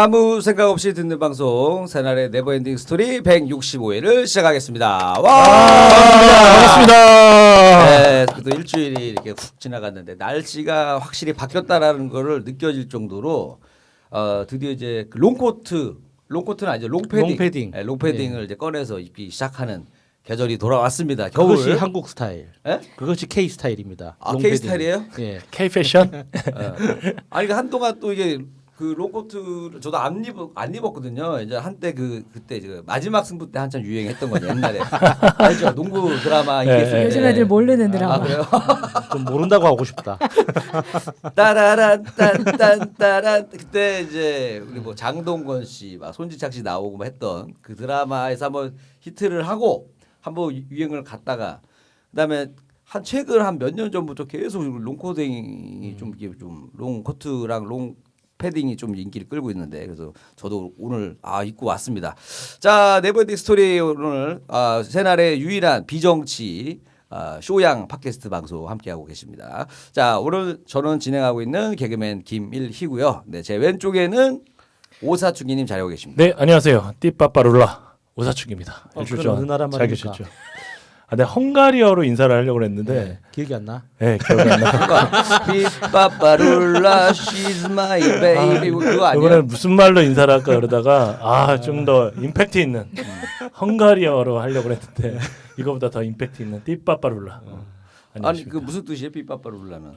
아무 생각 없이 듣는 방송 새날의 네버엔딩 스토리 165회를 시작하겠습니다. 와! 반갑습니다. 네, 또 일주일이 이렇게 훅 지나갔는데 날씨가 확실히 바뀌었다라는 거를 느껴질 정도로 드디어 이제 그 롱코트는 아니죠. 롱패딩. 네, 롱패딩을 이제 꺼내서 입기 시작하는 계절이 돌아왔습니다. 겨울. 그것이 한국 스타일. 예? 그것이 K 스타일입니다. 아, 롱패딩. K 스타일이에요? 예. K 패션? 아니 그 한동안 또 이게 그 롱코트를 저도 안 입었거든요. 이제 한때 그때 마지막 승부 때 한참 유행했던 거죠 옛날에. 알죠? 농구 드라마 네, 요즘 애들 모르는 드라마. 아 그래요? 좀 모른다고 하고 싶다. 따라란 딴딴따란 그때 이제 우리 뭐 장동건 씨, 막 손지창 씨 나오고 막 했던 그 드라마에서 한번 히트를 하고 한번 유행을 갔다가 그다음에 최근 한 몇 년 전부터 계속 롱코딩이 좀 이게 좀 롱코트랑 롱 패딩이 좀 인기를 끌고 있는데 그래서 저도 오늘 입고 왔습니다. 자, 네버엔딩 스토리 오늘 새날의 유일한 비정치 쇼양 팟캐스트 방송 함께하고 계십니다. 자, 오늘 저는 진행하고 있는 개그맨 김일희고요. 네, 제 왼쪽에는 오사충기님 자리하고 계십니다. 네, 안녕하세요. 띠빠빠룰라 오사축입니다. 그건 어느 나라 잘 말입니까? 계셨죠? 네, 헝가리어로 인사를 하려고 했는데 기억이 안 나? 네, 기억이 안 나. 삐빠빠룰라 she's my baby 그거 아니야? 이번에 무슨 말로 인사를 할까 그러다가 좀 더 임팩트 있는 헝가리어로 하려고 했는데 이거보다 더 임팩트 있는 띠빠빠룰라. 아니 안녕하십니까? 그 무슨 뜻이에요? 삐빠빠룰라는?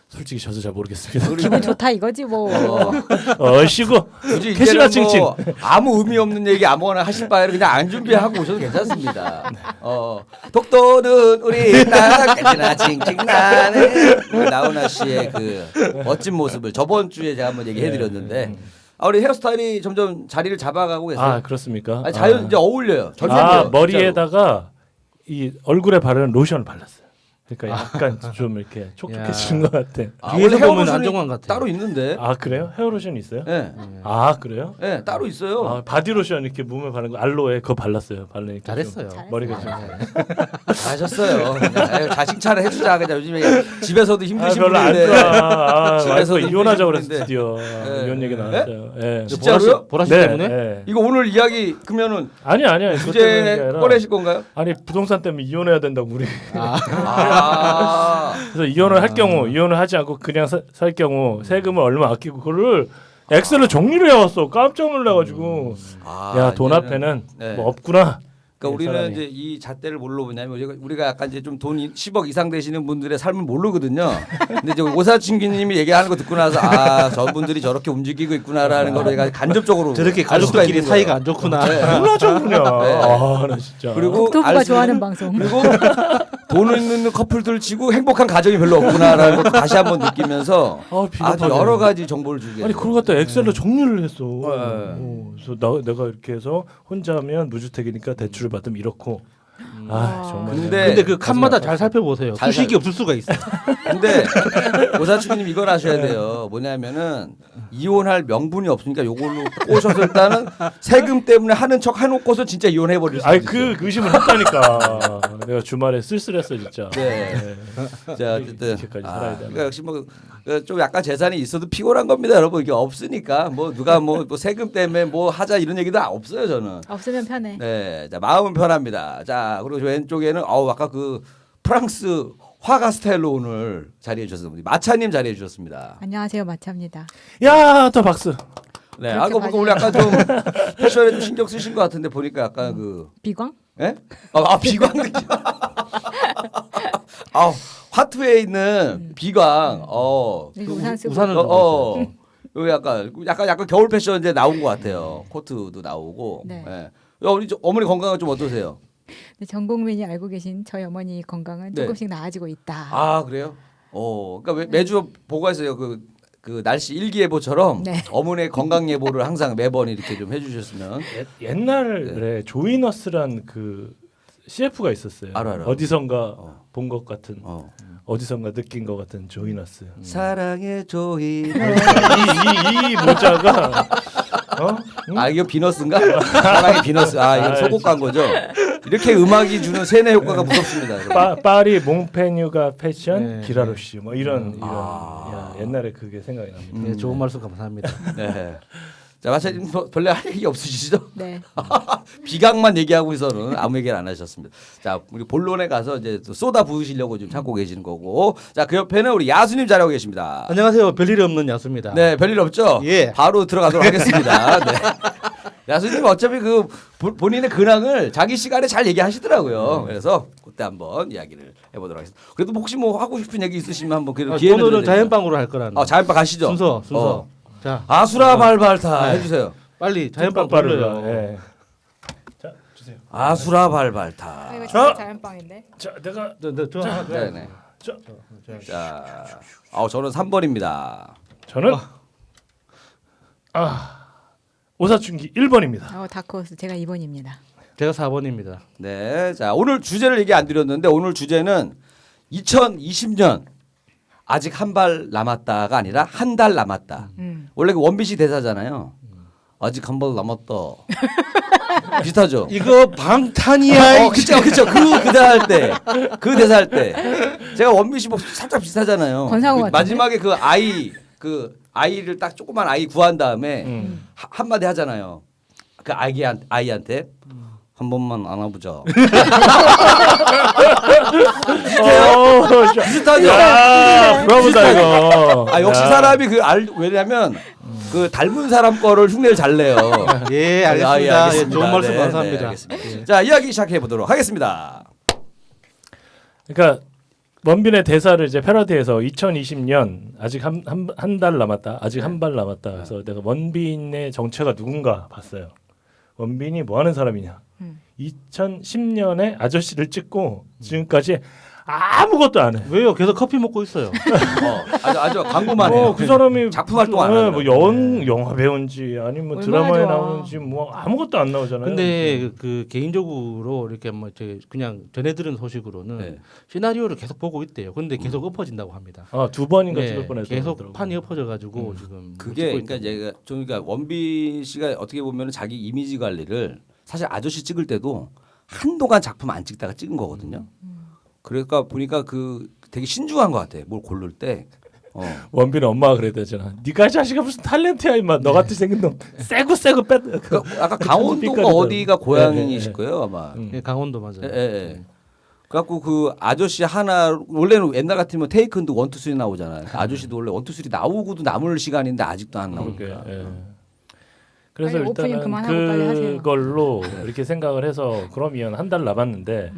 솔직히 저도 잘 모르겠습니다. 기분 좋다 이거지 뭐. 얼씨구 굳이 캐시나 이제는 칭칭. 뭐 아무 의미 없는 얘기 아무거나 하실 바에는 그냥 안 준비하고 오셔도 괜찮습니다. 독도는 우리 나라까지나 칭칭 나네. 나훈아 씨의 그 멋진 모습을 저번 주에 제가 한번 얘기해드렸는데 우리 헤어스타일이 점점 자리를 잡아가고 계세요. 아, 그렇습니까? 아니, 자연 이제 어울려요. 전생돼요. 머리에다가 이 얼굴에 바르는 로션을 발랐어요. 그러니까 약간 좀 이렇게 촉촉해지는 것 같아. 뒤에서 원래 보면 헤어로션이 안정환 같아. 따로 있는데. 아, 그래요? 헤어로션이 있어요? 네. 아, 그래요? 네, 따로 있어요. 바디로션 이렇게 몸에 바르는 거 알로에 그거 발랐어요. 바르니까 잘했어요. 좀 머리가 좀 잘하셨어요. 그냥 자칭찬을 해주자. 그냥 요즘에 집에서도 힘드신 별로 안 분인데. 좋아. 집에서도 와이프가 이혼하자 그랬어 힘드신 드디어. 네. 이혼 얘기 나왔어요. 예. 진짜로요? 보라씨 네, 때문에? 네. 이거 오늘 이야기 그러면은 아니야. 그것 때문에 주제 그게 아니라 꺼내실 건가요? 아니 부동산 때문에 이혼해야 된다고 우리. 아. 그래서 이혼을 할 경우 이혼을 하지 않고 그냥 살 경우 세금을 얼마 아끼고 그거를 엑셀로 정리를 해왔어. 깜짝 놀라가지고 야 돈 이제는- 앞에는 네. 뭐 없구나. 그러니까 우리는 사람이. 이제 이 잣대를 뭘로 보냐면 우리가 약간 이제 좀 돈 10억 이상 되시는 분들의 삶을 모르거든요. 근데 이제 오사춘기님이 얘기하는 거 듣고 나서 저분들이 저렇게 움직이고 있구나라는 걸 내가 간접적으로 저렇게 알 수가 가족들끼리 있는 사이가 거예요. 안 좋구나. 네. 몰라죠 그냥. 네. 나 진짜. 그리고 국토부가 알 수 좋아하는 있는- 방송. 그리고 돈 있는 커플들 치고 행복한 가정이 별로 없구나라는 걸 다시 한번 느끼면서 아주 비겁하네. 여러 가지 정보를 주게 아니 돼요. 그걸 갖다 엑셀로 정리를 했어. 네. 그래서 내가 이렇게 해서 혼자면 무주택이니까 대출을 받으면 이렇고. 정말. 근데 그 칸마다 잘 살펴보세요. 잘 수식이 없을 수가 있어. 근데 오사춘기님 이걸 아셔야 돼요. 뭐냐면은 이혼할 명분이 없으니까 요걸로 꼬셔서 일단은 세금 때문에 하는 척 해놓고서 진짜 이혼해 버릴 수 아니 있어요. 그 의심을 했다니까. 내가 주말에 쓸쓸했어 진짜. 네. 자 어쨌든 이렇게까지 살아야 되나. 그러니까 역시 뭐 좀 약간 재산이 있어도 피곤한 겁니다, 여러분. 이게 없으니까 뭐 누가 뭐 세금 때문에 뭐 하자 이런 얘기도 없어요, 저는. 없으면 편해. 네, 자 마음은 편합니다. 자 그리고 왼쪽에는 아까 그 프랑스 화가 스타일로 오늘 자리해 주셨습니다. 마차님 자리해 주셨습니다. 안녕하세요 마차입니다. 야, 또 박수. 네, 그렇게 그거 보니까 오늘 약간 좀 패션에 좀 신경 쓰신 것 같은데 보니까 약간 그 비광? 예? 비광 느낌. 화투에 있는 비광. 이거 우산 쓰고. 우산을 요 약간 겨울 패션 이제 나온 것 같아요. 코트도 나오고. 네. 예. 우리 어머니 건강은 좀 어떠세요? 근데 전 국민이 알고 계신 저희 어머니 건강은 네. 조금씩 나아지고 있다. 아 그래요? 그러니까 매주 보고했어요. 그 날씨 일기예보처럼 네. 어머니의 건강 예보를 항상 매번 이렇게 좀 해주셨으면. 옛날에 조이너스란 그 CF가 있었어요. 알아. 어디선가 본 것 같은, 어디선가 느낀 것 같은 조이너스. 사랑의 조이. 이 모자가 이거 비너스인가? 사랑의 비너스. 이거 속옷 광고죠. 이렇게 음악이 주는 세뇌 효과가 무섭습니다. 파리 몽페뉴가 패션 네. 기라로시 뭐 이런 야, 옛날에 그게 생각이 납니다. 네, 좋은 말씀 감사합니다. 네. 자, 마차님 별로 할 얘기 없으시죠? 네. 비강만 얘기하고서는 아무 얘기를 안 하셨습니다. 자, 우리 본론에 가서 이제 또 쏟아 부으시려고 지금 찾고 계시는 거고. 자, 그 옆에는 우리 야수님 자리하고 계십니다. 안녕하세요. 별일 없는 야수입니다. 네, 별일 없죠? 예. 바로 들어가도록 하겠습니다. 네. 야수님 어차피 그 본인의 근황을 자기 시간에 잘 얘기하시더라고요. 그래서 그때 한번 이야기를 해보도록 하겠습니다. 그래도 혹시 뭐 하고 싶은 얘기 있으시면 한번 그래도 기회를 오늘은 드려야 자연방으로 할 거라는. 자연방 가시죠. 순서. 어. 자, 아수라 발발타 네. 해주세요. 빨리 자연방 빠르다. 돌려요. 예. 자 주세요. 아수라 발발타. 이거 진짜 자연빵인데. 자 내가 저 하나 더. 네네. 자 자, 저는 3번입니다. 저는 오사춘기 1번입니다. 다크호스 제가 2번입니다. 제가 4번입니다. 네, 자 오늘 주제를 얘기 안 드렸는데 오늘 주제는 2020년 아직 한 발 남았다가 아니라 한 달 남았다. 원래 그 원빈 씨 대사잖아요. 아직 한 발 남았다. 비슷하죠? 이거 방탄이야. 그쵸. 그 대사 할 때, 그 대사 할 때, 제가 원빈 씨 목소리 살짝 비슷하잖아요. 권상우 그 같은데? 마지막에 그 아이를 딱 조그만 아이 구한 다음에 한마디 하잖아요. 그 아이한테 한 번만 안아보자. 비슷하죠? 야 브라보다 이거. 역시 야. 사람이 왜냐면 그 닮은 사람 거를 흉내를 잘 내요. 예, 알겠습니다. 알겠습니다. 예, 좋은 말씀 네, 감사합니다. 네, 알겠습니다. 자, 이야기 시작해 보도록 하겠습니다. 그러니까 원빈의 대사를 이제 패러디해서 2020년 아직 한 달 남았다. 아직 한 발 남았다. 그래서 내가 원빈의 정체가 누군가 봤어요. 원빈이 뭐 하는 사람이냐. 2010년에 아저씨를 찍고 지금까지 아무것도 안 해. 왜요? 계속 커피 먹고 있어요. 아주 광고만 해요. 그 사람이 작품 활동 안 뭐 하더라고요. 영화 배우인지 아니면 얼마나 드라마에 좋아. 나오는지 뭐 아무것도 안 나오잖아요. 근데 그 개인적으로 이렇게 뭐 그냥 전해 들은 소식으로는 네. 시나리오를 계속 보고 있대요. 근데 계속 엎어진다고 합니다. 두 번인가 네, 찍을 뻔했어요. 계속 판이 엎어져 가지고 지금 그게 찍고 그러니까 있다고. 제가 그러니까 원빈 씨가 어떻게 보면 자기 이미지 관리를 사실 아저씨 찍을 때도 한동안 작품 안 찍다가 찍은 거거든요. 그러니까 보니까 그 되게 신중한 것 같아. 뭘 고를 때. 원빈의 엄마가 그랬다잖아. 네가 자식아 무슨 탤런트야 임마. 너 같은 생긴 놈 세고 뺐. 그 아까 강원도가 어디가 고향이실 거예요 아마. 예, 강원도 맞아요. 예. 그래갖고 그 아저씨 하나 원래는 옛날 같으면 테이큰도 1, 2, 3 나오잖아요. 아저씨도 원래 1, 2, 3 나오고도 남을 시간인데 아직도 안 나오니까. 그래서 빨리 오프닝 일단은 그만하고 빨리 하세요. 그걸로 이렇게 생각을 해서 그러면 한 달 남았는데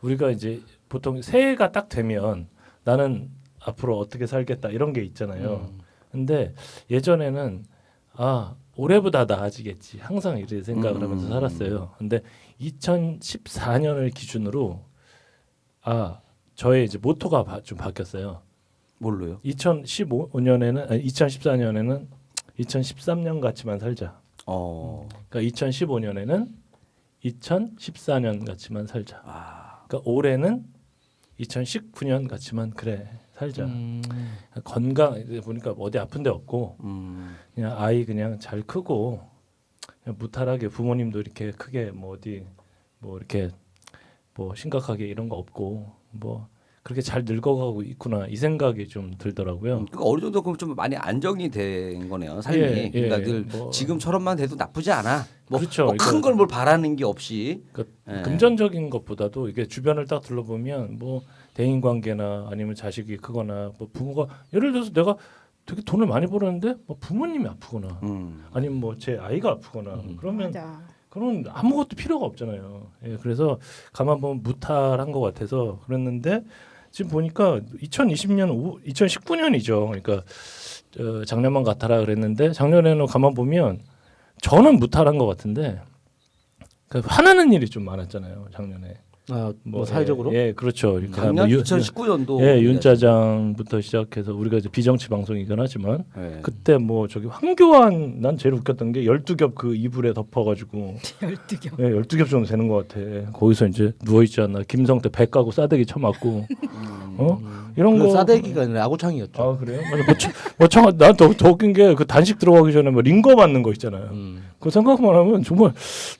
우리가 이제 보통 새해가 딱 되면 나는 앞으로 어떻게 살겠다 이런 게 있잖아요. 근데 예전에는 올해보다 나아지겠지 항상 이렇게 생각을 하면서 살았어요. 근데 2014년을 기준으로 저의 이제 모토가 좀 바뀌었어요. 뭘로요? 2014년에는 2013년 같이만 살자. 그러니까 2015년에는 2014년 같이만 살자. 그러니까 올해는 2019년 같이만 그래 살자. 건강 보니까 어디 아픈 데 없고 그냥 아이 그냥 잘 크고 그냥 무탈하게 부모님도 이렇게 크게 뭐 어디 뭐 이렇게 뭐 심각하게 이런 거 없고 뭐 그렇게 잘 늙어가고 있구나 이 생각이 좀 들더라고요. 그러니까 어느 정도 그럼 좀 많이 안정이 된 거네요 삶이. 예, 그러니까 늘 뭐. 지금처럼만 돼도 나쁘지 않아. 그렇죠. 큰 걸 뭘 바라는 게 없이. 예. 금전적인 것보다도 이게 주변을 딱 둘러보면 뭐 대인 관계나 아니면 자식이 크거나 뭐 부모가 예를 들어서 내가 되게 돈을 많이 벌었는데 뭐 부모님이 아프거나 아니면 뭐 제 아이가 아프거나 그러면 맞아. 그런 아무것도 필요가 없잖아요. 예, 그래서 가만 보면 무탈한 것 같아서 그랬는데 지금 보니까 2019년이죠. 그러니까 작년만 같아라 그랬는데 작년에는 가만 보면 저는 무탈한 것 같은데 그러니까 화나는 일이 좀 많았잖아요. 작년에. 뭐 사회적으로? 예, 그렇죠. 그러니까 작년 뭐 2019년도 윤짜장부터 시작해서 우리가 이제 비정치 방송이긴 하지만 예. 그때 뭐 저기 황교안 난 제일 웃겼던 게 12겹 그 이불에 덮어가지고 12겹. 예, 12겹 정도 되는 것 같아. 거기서 이제 누워있지 않나 김성태 배 까고 싸대기 쳐맞고 이런 그 거 싸대기가 아니라 아구창이었죠. 그래요? 난더 웃긴 게 그 단식 들어가기 전에 뭐 링거 맞는 거 있잖아요. 그 생각만 하면 정말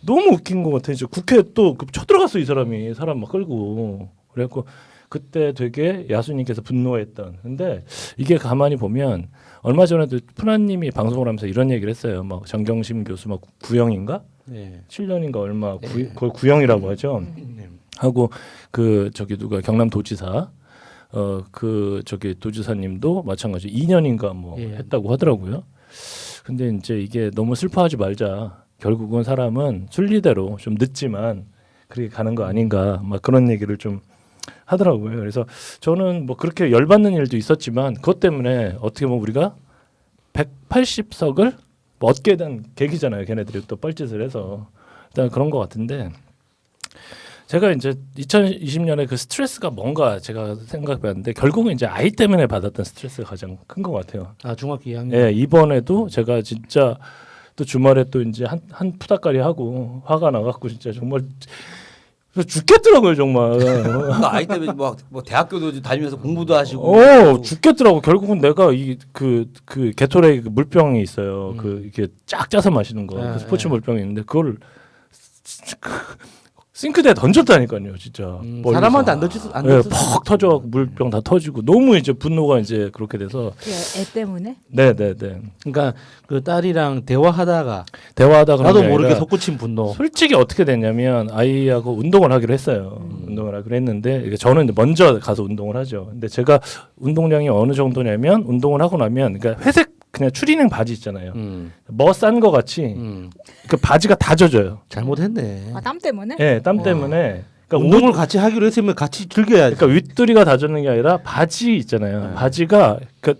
너무 웃긴 것 같아. 이제 국회 또 쳐들어갔어 이 사람이 사람 막 끌고 그래갖고 그때 되게 야수님께서 분노했던. 근데 이게 가만히 보면 얼마 전에도 푸나님이 방송을 하면서 이런 얘기를 했어요. 막 정경심 교수 막 구형인가? 네. 7년인가 얼마 네. 그걸 구형이라고 하죠. 네. 하고 그 저기 누가 경남도지사 그 저기 도지사님도 마찬가지 2년인가 뭐 예. 했다고 하더라고요. 근데 이제 이게 너무 슬퍼하지 말자. 결국은 사람은 순리대로 좀 늦지만 그렇게 가는 거 아닌가 막 그런 얘기를 좀 하더라고요. 그래서 저는 뭐 그렇게 열받는 일도 있었지만 그것 때문에 어떻게 보면 우리가 180석을 뭐 얻게 된 계기잖아요. 걔네들이 또 뻘짓을 해서 일단 그런 것 같은데 제가 이제 2020년에 그 스트레스가 뭔가 제가 생각해봤는데 결국은 이제 아이 때문에 받았던 스트레스가 가장 큰 것 같아요. 아 중학교 2학년. 예, 이번에도 제가 진짜 또 주말에 또 이제 한 푸닥거리 하고 화가 나갖고 진짜 정말 죽겠더라고요 정말. 그러니까 아이 때문에 뭐 대학교도 다니면서 공부도 하시고. 죽겠더라고. 결국은 내가 이 그 게토레이 그 물병이 있어요. 그 이렇게 쫙 짜서 마시는 거. 그 스포츠 물병이 있는데 그걸 싱크대에 던졌다니까요, 진짜. 멀리서. 사람한테 안 던졌어. 안 예, 던졌어. 퍽 터져 물병 다 터지고 너무 이제 분노가 이제 그렇게 돼서. 애 때문에? 네. 그러니까 그 딸이랑 대화하다가 대화하다가 나도 모르게 솟구친 분노. 솔직히 어떻게 됐냐면 아이하고 운동을 하기로 했어요. 운동을 하기로 했는데 이게 저는 이제 먼저 가서 운동을 하죠. 근데 제가 운동량이 어느 정도냐면 운동을 하고 나면 그러니까 회색 그냥 추리닝 바지 있잖아요. 뭐 싼 거 같이 그 바지가 다 젖어요. 잘못했네. 아, 땀 때문에? 예, 땀 때문에. 그러니까 운동을 같이 하기로 했으면 같이 즐겨야지. 그러니까 윗두리가 다 젖는 게 아니라 바지 있잖아요. 바지가 그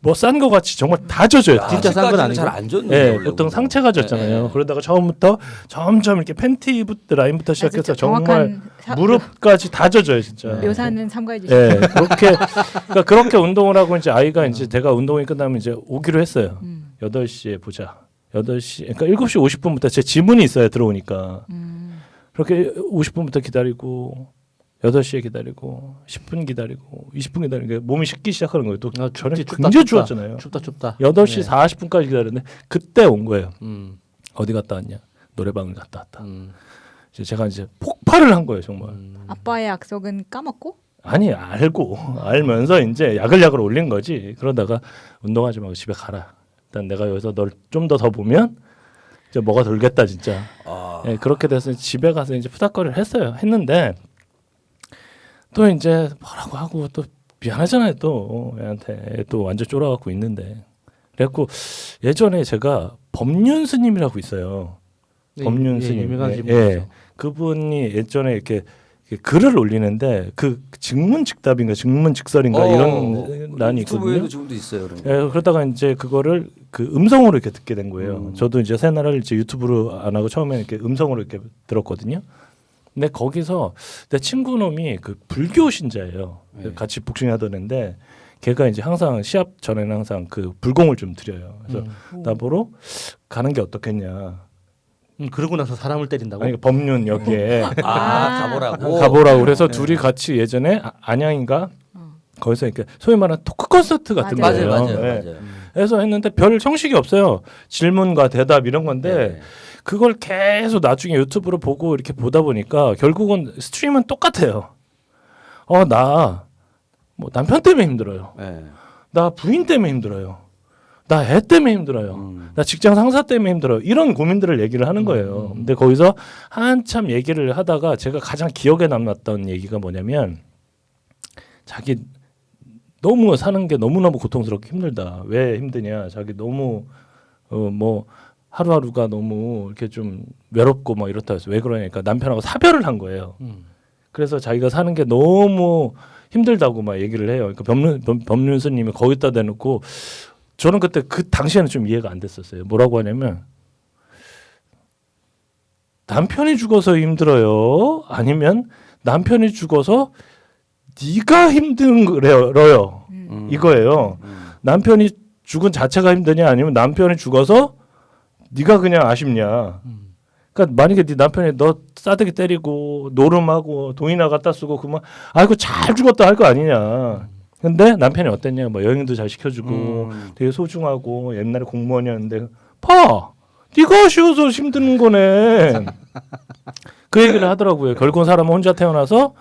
뭐 싼 거 같이 정말 다 젖어요. 진짜 싼 건 아니고. 잘안 줬는데. 예, 원래 보통 운동. 상체가 졌잖아요. 네. 그러다가 처음부터 점점 이렇게 팬티부터 라인부터 시작해서 진짜 정말 정확한 무릎까지 다 젖어요, 진짜. 묘사는 참고해 주시고. 예, 그렇게 운동을 하고 이제 아이가 이제 내가 운동이 끝나면 이제 오기로 했어요. 8시에 보자. 8시, 그러니까 7시 50분부터 제 지문이 있어요, 들어오니까. 그렇게 50분부터 기다리고 8시에 기다리고 10분 기다리고 20분 기다리고 몸이 식기 시작하는 거예요. 또 저는 굉장히 추웠잖아요. 춥다. 8시 40분까지 기다렸는데 그때 온 거예요. 음. 어디 갔다 왔냐? 노래방을 갔다 왔다. 이제 제가 이제 폭발을 한 거예요, 정말. 아빠의 약속은 까먹고? 아니 알면서 이제 야글야글 올린 거지. 그러다가 운동하지 말고 집에 가라. 일단 내가 여기서 널 좀 더 보면 이제 뭐가 돌겠다 진짜. 예, 그렇게 돼서 집에 가서 이제 푸닥거리를 했는데 또 이제 뭐라고 하고 또 미안하잖아요 또 애한테 또 완전 쫄아갖고 있는데 그래갖고 예전에 제가 법륜 스님이라고 있어요. 법륜 스님. 유명한 예, 분이죠. 그분이 예전에 이렇게 글을 올리는데 그 증문즉답인가 증문즉설인가 이런 란이 있거든요. 유튜브에도 지금도 있어요. 그런 거. 예, 그러다가 이제 그거를 그 음성으로 이렇게 듣게 된 거예요. 저도 이제 새날을 이제 유튜브로 안 하고 처음에 이렇게 음성으로 이렇게 들었거든요. 근데 거기서 내 친구 놈이 그 불교 신자예요. 같이 복싱하던 애인데 걔가 이제 항상 시합 전에는 항상 그 불공을 좀 드려요. 그래서 나보러 가는 게 어떻겠냐. 그러고 나서 사람을 때린다고? 아니 법륜 여기에 가보라고. 그래서 둘이 같이 예전에 안양인가 거기서 이렇게 소위 말하는 토크 콘서트 같은 맞아요. 거예요. 맞아요. 예. 그래서 했는데 별 형식이 없어요. 질문과 대답 이런 건데 네. 그걸 계속 나중에 유튜브로 보고 이렇게 보다 보니까 결국은 스트림은 똑같아요. 나 뭐 남편 때문에 힘들어요. 네. 나 부인 때문에 힘들어요. 나 애 때문에 힘들어요. 나 직장 상사 때문에 힘들어요. 이런 고민들을 얘기를 하는 거예요. 근데 거기서 한참 얘기를 하다가 제가 가장 기억에 남았던 얘기가 뭐냐면 자기 너무 사는 게 너무너무 고통스럽게 힘들다. 왜 힘드냐? 자기 너무 뭐 하루하루가 너무 이렇게 좀 외롭고 막 이렇다 해서 왜 그러냐니까 남편하고 사별을 한 거예요. 그래서 자기가 사는 게 너무 힘들다고 막 얘기를 해요. 그러니까 법륜 스님이 거기다 대놓고 저는 그때 그 당시에는 좀 이해가 안 됐었어요. 뭐라고 하냐면 남편이 죽어서 힘들어요? 아니면 남편이 죽어서 네가 힘들어요? 이거예요. 남편이 죽은 자체가 힘드냐 아니면 남편이 죽어서 네가 그냥 아쉽냐. 그러니까 만약에 네 남편이 너 싸대기 때리고 노름하고 돈이나 갖다 쓰고 그러면 아이고 잘 죽었다 할 거 아니냐. 근데 남편이 어땠냐. 뭐 여행도 잘 시켜주고 되게 소중하고 옛날에 공무원이었는데 봐. 네가 아쉬워서 힘드는 거네. 그 얘기를 하더라고요. 결국은 사람은 혼자 태어나서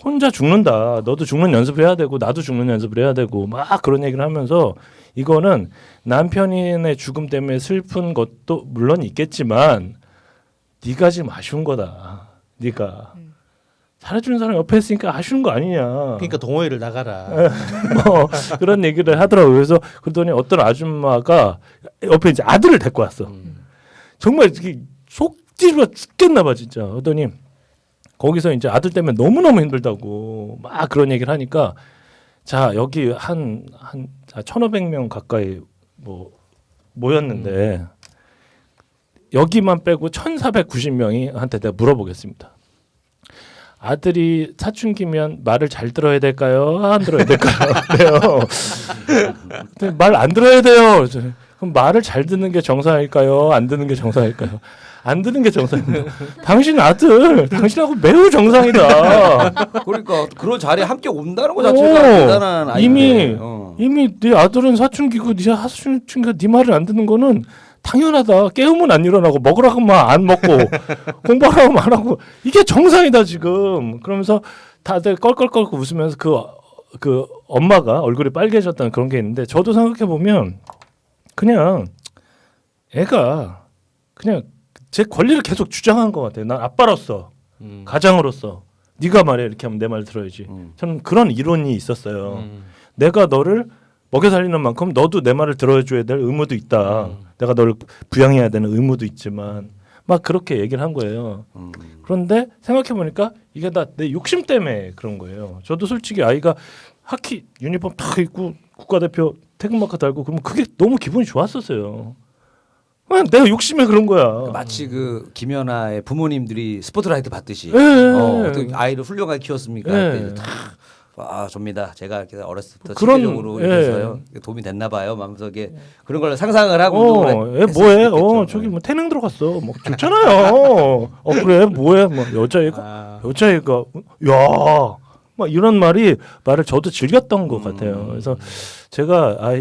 혼자 죽는다. 너도 죽는 연습을 해야 되고 나도 죽는 연습을 해야 되고 막 그런 얘기를 하면서 이거는 남편의 죽음 때문에 슬픈 것도 물론 있겠지만 네가 지금 아쉬운 거다. 네가 잘해주는 사람 옆에 있으니까 아쉬운 거 아니냐. 그러니까 동호회를 나가라. 뭐 그런 얘기를 하더라고요. 그래서 그러더니 어떤 아줌마가 옆에 이제 아들을 데리고 왔어. 정말 이게 속 찢어 죽겠나 봐 진짜. 그러더니 거기서 이제 아들 때문에 너무너무 힘들다고 막 그런 얘기를 하니까 자 여기 한 1,500명 가까이 뭐 모였는데 여기만 빼고 1,490명이 한테 내가 물어보겠습니다. 아들이 사춘기면 말을 잘 들어야 될까요? 안 들어야 될까요? 그래요. 말 안 들어야 돼요. 그럼 말을 잘 듣는 게 정상일까요? 안 듣는 게 정상일까요? 안 듣는 게 정상입니다. 당신 아들, 당신하고 매우 정상이다. 그러니까 그런 자리에 함께 온다는 거 자체가 대단한 아이인데. 이미 네 아들은 사춘기고 네 사춘기가 네 말을 안 듣는 거는 당연하다. 깨우면 안 일어나고 먹으라고 하면 안 먹고 공부하라고 하면 안 하고 이게 정상이다 지금. 그러면서 다들 껄껄껄 웃으면서 그 엄마가 얼굴이 빨개졌다는 그런 게 있는데 저도 생각해 보면 그냥 애가 그냥 제 권리를 계속 주장한 것 같아요. 난 아빠로서 가장으로서 네가 말해 이렇게 하면 내 말 들어야지. 저는 그런 이론이 있었어요. 내가 너를 먹여 살리는 만큼 너도 내 말을 들어줘야 될 의무도 있다. 내가 너를 부양해야 되는 의무도 있지만 막 그렇게 얘기를 한 거예요. 그런데 생각해 보니까 이게 다 내 욕심 때문에 그런 거예요. 저도 솔직히 아이가 하키 유니폼 딱 입고 국가대표 태극마크 달고 그러면 그게 너무 기분이 좋았었어요. 내가 욕심에 그런 거야. 마치 그 김연아의 부모님들이 스포트라이트 받듯이 또 아이를 훌륭하게 키웠습니까? 그때 다 접니다. 제가 이렇게 어렸을 때부터 그런, 체계적으로 이래서요 도움이 됐나 봐요. 하면서 이게 그런 걸 상상을 하고 애 뭐해? 저기 뭐 태능 들어갔어. 뭐 좋잖아요. 그래 뭐해? 뭐 여자애가 야, 막 이런 말을 저도 즐겼던 것 같아요. 그래서 제가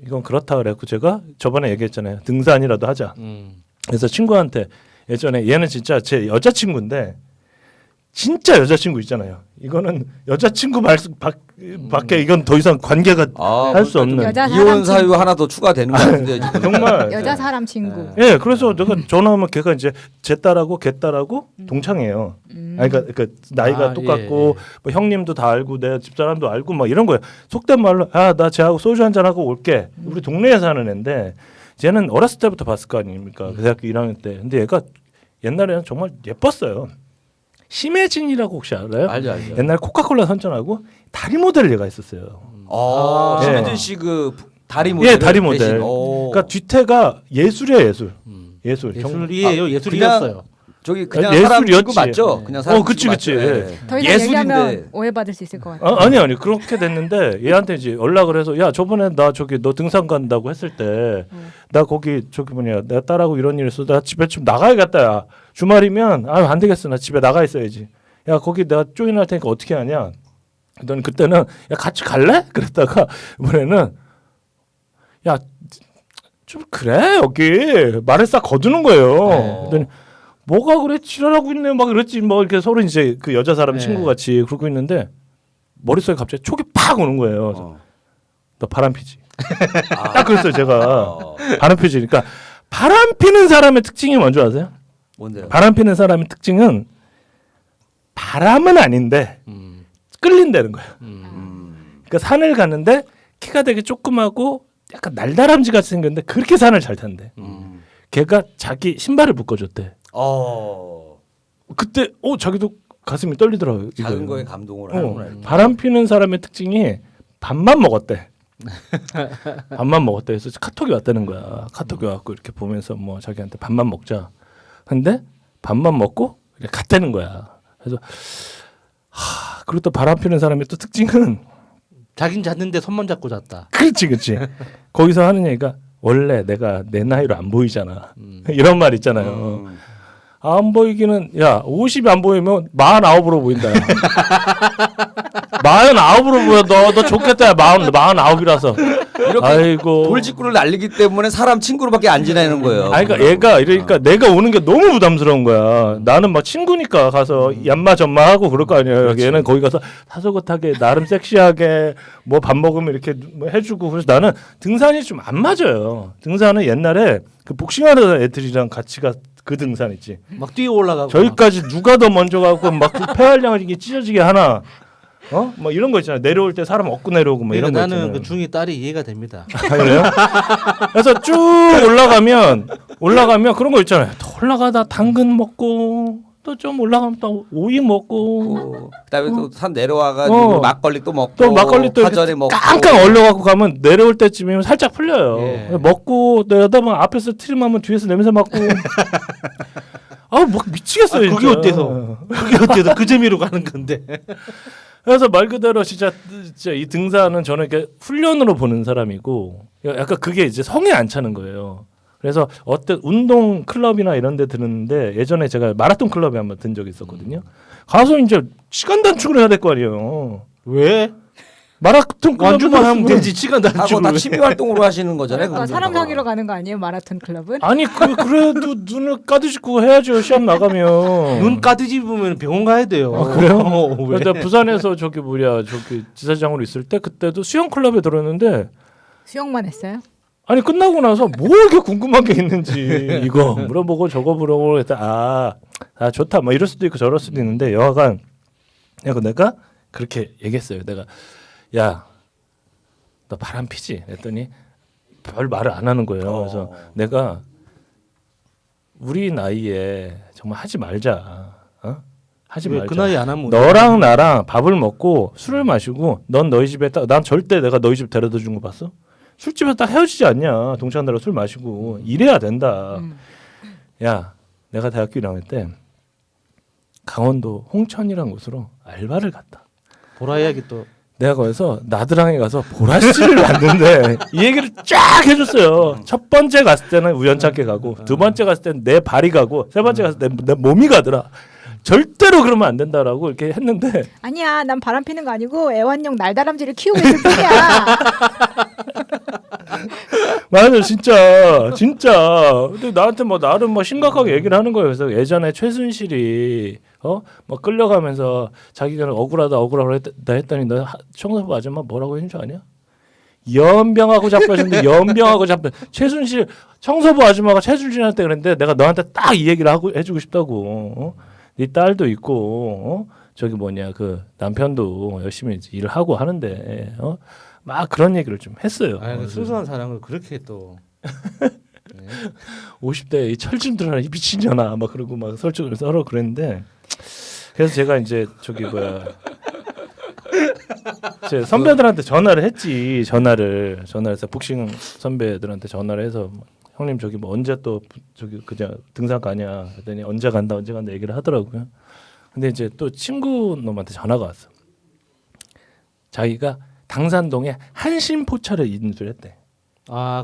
이건 그렇다 그래갖고 제가 저번에 얘기했잖아요. 등산이라도 하자. 그래서 친구한테 예전에 얘는 진짜 제 여자친구인데 진짜 여자친구 있잖아요. 이거는 여자친구 밖에 이건 더 이상 관계가 할 수 없는 여자 이혼 사유 하나 더 추가되는 것 같은데 지금. 정말 여자 사람 친구. 예, 그래서 내가 전화하면 걔가 이제 제 딸하고 걔 딸하고 동창이에요. 그러니까 나이가 똑같고 뭐 형님도 다 알고 내 집사람도 알고 막 이런 거예요. 속된 말로 나 쟤하고 소주 한잔 하고 올게. 우리 동네에 사는 애인데 쟤는 어렸을 때부터 봤을 거 아닙니까? 그 대학교 1학년 때. 근데 얘가 옛날에는 정말 예뻤어요. 심혜진이라고 혹시 알아요? 알죠. 옛날 코카콜라 선전하고 다리 모델을 얘가 했었어요. 심혜진 씨 그 다리 모델. 예, 다리 모델. 그러니까 뒤태가 예술이야 예술. 예술이에요. 예술이었어요. 저기 그냥 예술이었지. 사람 친구 맞죠? 그냥 사람 그치. 친구 맞죠? 예. 더 이상 예술인데. 얘기하면 오해받을 수 있을 것 같아요. 아니 그렇게 됐는데 얘한테 이제 연락을 해서 야 저번에 나 저기 너 등산 간다고 했을 때 나 거기 저기 내가 딸하고 이런 일 있어 나 집에 좀 나가야겠다 야 주말이면 안 되겠어 나 집에 나가 있어야지 야 거기 내가 조인할 테니까 어떻게 하냐 그랬더니 그때는 야 같이 갈래? 그랬다가 이번에는 야 좀 그래 여기 말을 싹 거두는 거예요. 그랬더니 뭐가 그래 지랄하고 있네 막 그랬지 뭐 이렇게 서로 이제 그 여자 사람 친구 같이 그러고 있는데 머릿속에 갑자기 촉이 팍 오는 거예요. 그래서 너 바람 피지. 딱 그랬어요 제가. 바람 피지. 그러니까 바람 피는 사람의 특징이 뭔지 아세요? 뭔데요? 바람 피는 사람의 특징은 바람은 아닌데 끌린다는 거예요. 그러니까 산을 가는데 키가 되게 조그마고 약간 날다람쥐 같이 생겼는데 그렇게 산을 잘 탄대. 걔가 자기 신발을 묶어줬대. 그때 자기도 가슴이 떨리더라고요. 작은 거에 감동을 하는구나. 바람 피는 사람의 특징이 밥만 먹었대. 밥만 먹었대. 그래서 카톡이 왔다는 거야. 카톡이 왔고 이렇게 보면서 뭐 자기한테 밥만 먹자. 근데 밥만 먹고 이렇게 갔다는 거야. 그래서 그리고 또 바람 피는 사람의 또 특징은 자긴 잤는데 손만 잡고 잤다. 그렇지. 거기서 하는 얘기가 원래 내가 내 나이로 안 보이잖아. 이런 말 있잖아요. 안 보이기는 50이 안 보이면 49으로 보인다. 49으로 보여. 너 좋겠다. 49이라서. 이렇게 아이고. 돌직구를 날리기 때문에 사람 친구로밖에 안 지내는 거예요. 아니 그러니까 얘가 내가 오는 게 너무 부담스러운 거야. 나는 막 친구니까 가서 얌마 점마 하고 그럴 거 아니에요. 그렇지. 얘는 거기 가서 타소곳하게 나름 섹시하게 뭐 밥 먹으면 이렇게 뭐 해주고 그래서 나는 등산이 좀 안 맞아요. 등산은 옛날에 그 복싱하는 애들이랑 같이 그 등산 있지. 막 뛰어 올라가고. 저기까지 누가 더 먼저 가고 막 폐활량을 이게 찢어지게 하나. 뭐 이런 거 있잖아요. 내려올 때 사람 얻고 내려오고 뭐 이런 거 있잖아요. 나는 그 중이 딸이 이해가 됩니다. 아, 그래요? 그래서 쭉 올라가면 그런 거 있잖아요. 더 올라가다 당근 먹고 또 좀 올라가면 또 오이 먹고 그다음에 또 산 내려와가지고 막걸리 또 먹고 또 막걸리 또 파전에 먹고 깡깡 얼려갖고 가면 내려올 때쯤이면 살짝 풀려요. 예. 먹고 내려다 보면 앞에서 트림하면 뒤에서 냄새 맡고 뭐 미치겠어요. 그게 진짜. 어때서? 그게 어때서 그 재미로 가는 건데. 그래서 말 그대로 진짜 이 등산은 저는 이렇게 훈련으로 보는 사람이고 약간 그게 이제 성에 안 차는 거예요. 그래서 어떤 운동 클럽이나 이런 데 드는데 예전에 제가 마라톤 클럽에 한번 든 적이 있었거든요. 가서 이제 시간 단축을 해야 될 거 아니에요. 왜? 마라톤 클럽 완주만 하면 되지. 시간 하고 단축을 다 왜? 취미 활동으로 하시는 거잖아요. 그러니까 사람 사귀러 가는 거 아니에요? 마라톤 클럽은? 아니 그래도 눈을 까드짓고 해야죠. 시합 나가면. 눈 까드집으면 병원 가야 돼요. 아, 그래요? 왜? 내가 부산에서 저기 지사장으로 있을 때 그때도 수영 클럽에 들었는데 수영만 했어요? 아니 끝나고 나서 뭐 이렇게 궁금한 게 있는지 이거 물어보고 저거 물어보고 했다. 좋다 뭐 이럴 수도 있고 저럴 수도 있는데 여하간 내가 그렇게 얘기했어요. 내가 야 너 바람 피지? 했더니 별 말을 안 하는 거예요. 그래서 내가 우리 나이에 정말 하지 말자. 하지 왜 말자. 그 나이 안 하면 너랑 나랑 밥을 먹고 술을 마시고 넌 너희 집에 난 절대 내가 너희 집 데려다 준 거 봤어? 술집에서 딱 헤어지지 않냐. 동창들하고 술 마시고 이래야 된다. 야 내가 대학교 1학년 때 강원도 홍천이라는 곳으로 알바를 갔다. 보라 이야기 또 내가 거기서 나드랑에 가서 보라씨를 봤는데 이 얘기를 쫙 해줬어요. 첫 번째 갔을 때는 우연찮게 가고 두 번째 갔을 때는 내 발이 가고 세 번째 갔을 때는 내 몸이 가더라. 절대로 그러면 안 된다라고 이렇게 했는데 아니야, 난 바람 피는 거 아니고 애완용 날다람쥐를 키우고 있을 뿐이야. 맞아 진짜 근데 나한테 뭐 나름 뭐 심각하게 얘기를 하는 거예요. 그래서 예전에 최순실이 뭐 끌려가면서 자기가 억울하다 했더니 너 청소부 아줌마 뭐라고 했는 줄 아냐? 연병하고 잡혀졌는데 연병하고 잡혀 최순실 청소부 아줌마가 최순실한테 그랬는데 내가 너한테 딱 이 얘기를 해주고 싶다고. 네 딸도 있고 저기 그 남편도 열심히 일을 하고 하는데 막 그런 얘기를 좀 했어요. 아니, 순수한 사랑을 그렇게 또 50대 이 철짐들하는 이 미친년아 막 그러고 막 설득을 서로 그랬는데 그래서 제가 이제 제 선배들한테 전화를 했지. 전화를 해서 복싱 선배들한테 전화를 해서 형님 저기 뭐 언제 또 그냥 등산 가냐 했더니 언제 간다 얘기를 하더라고요. 근데 이제 또 친구 놈한테 전화가 왔어. 자기가 당산동에 한신포차를 인수했대.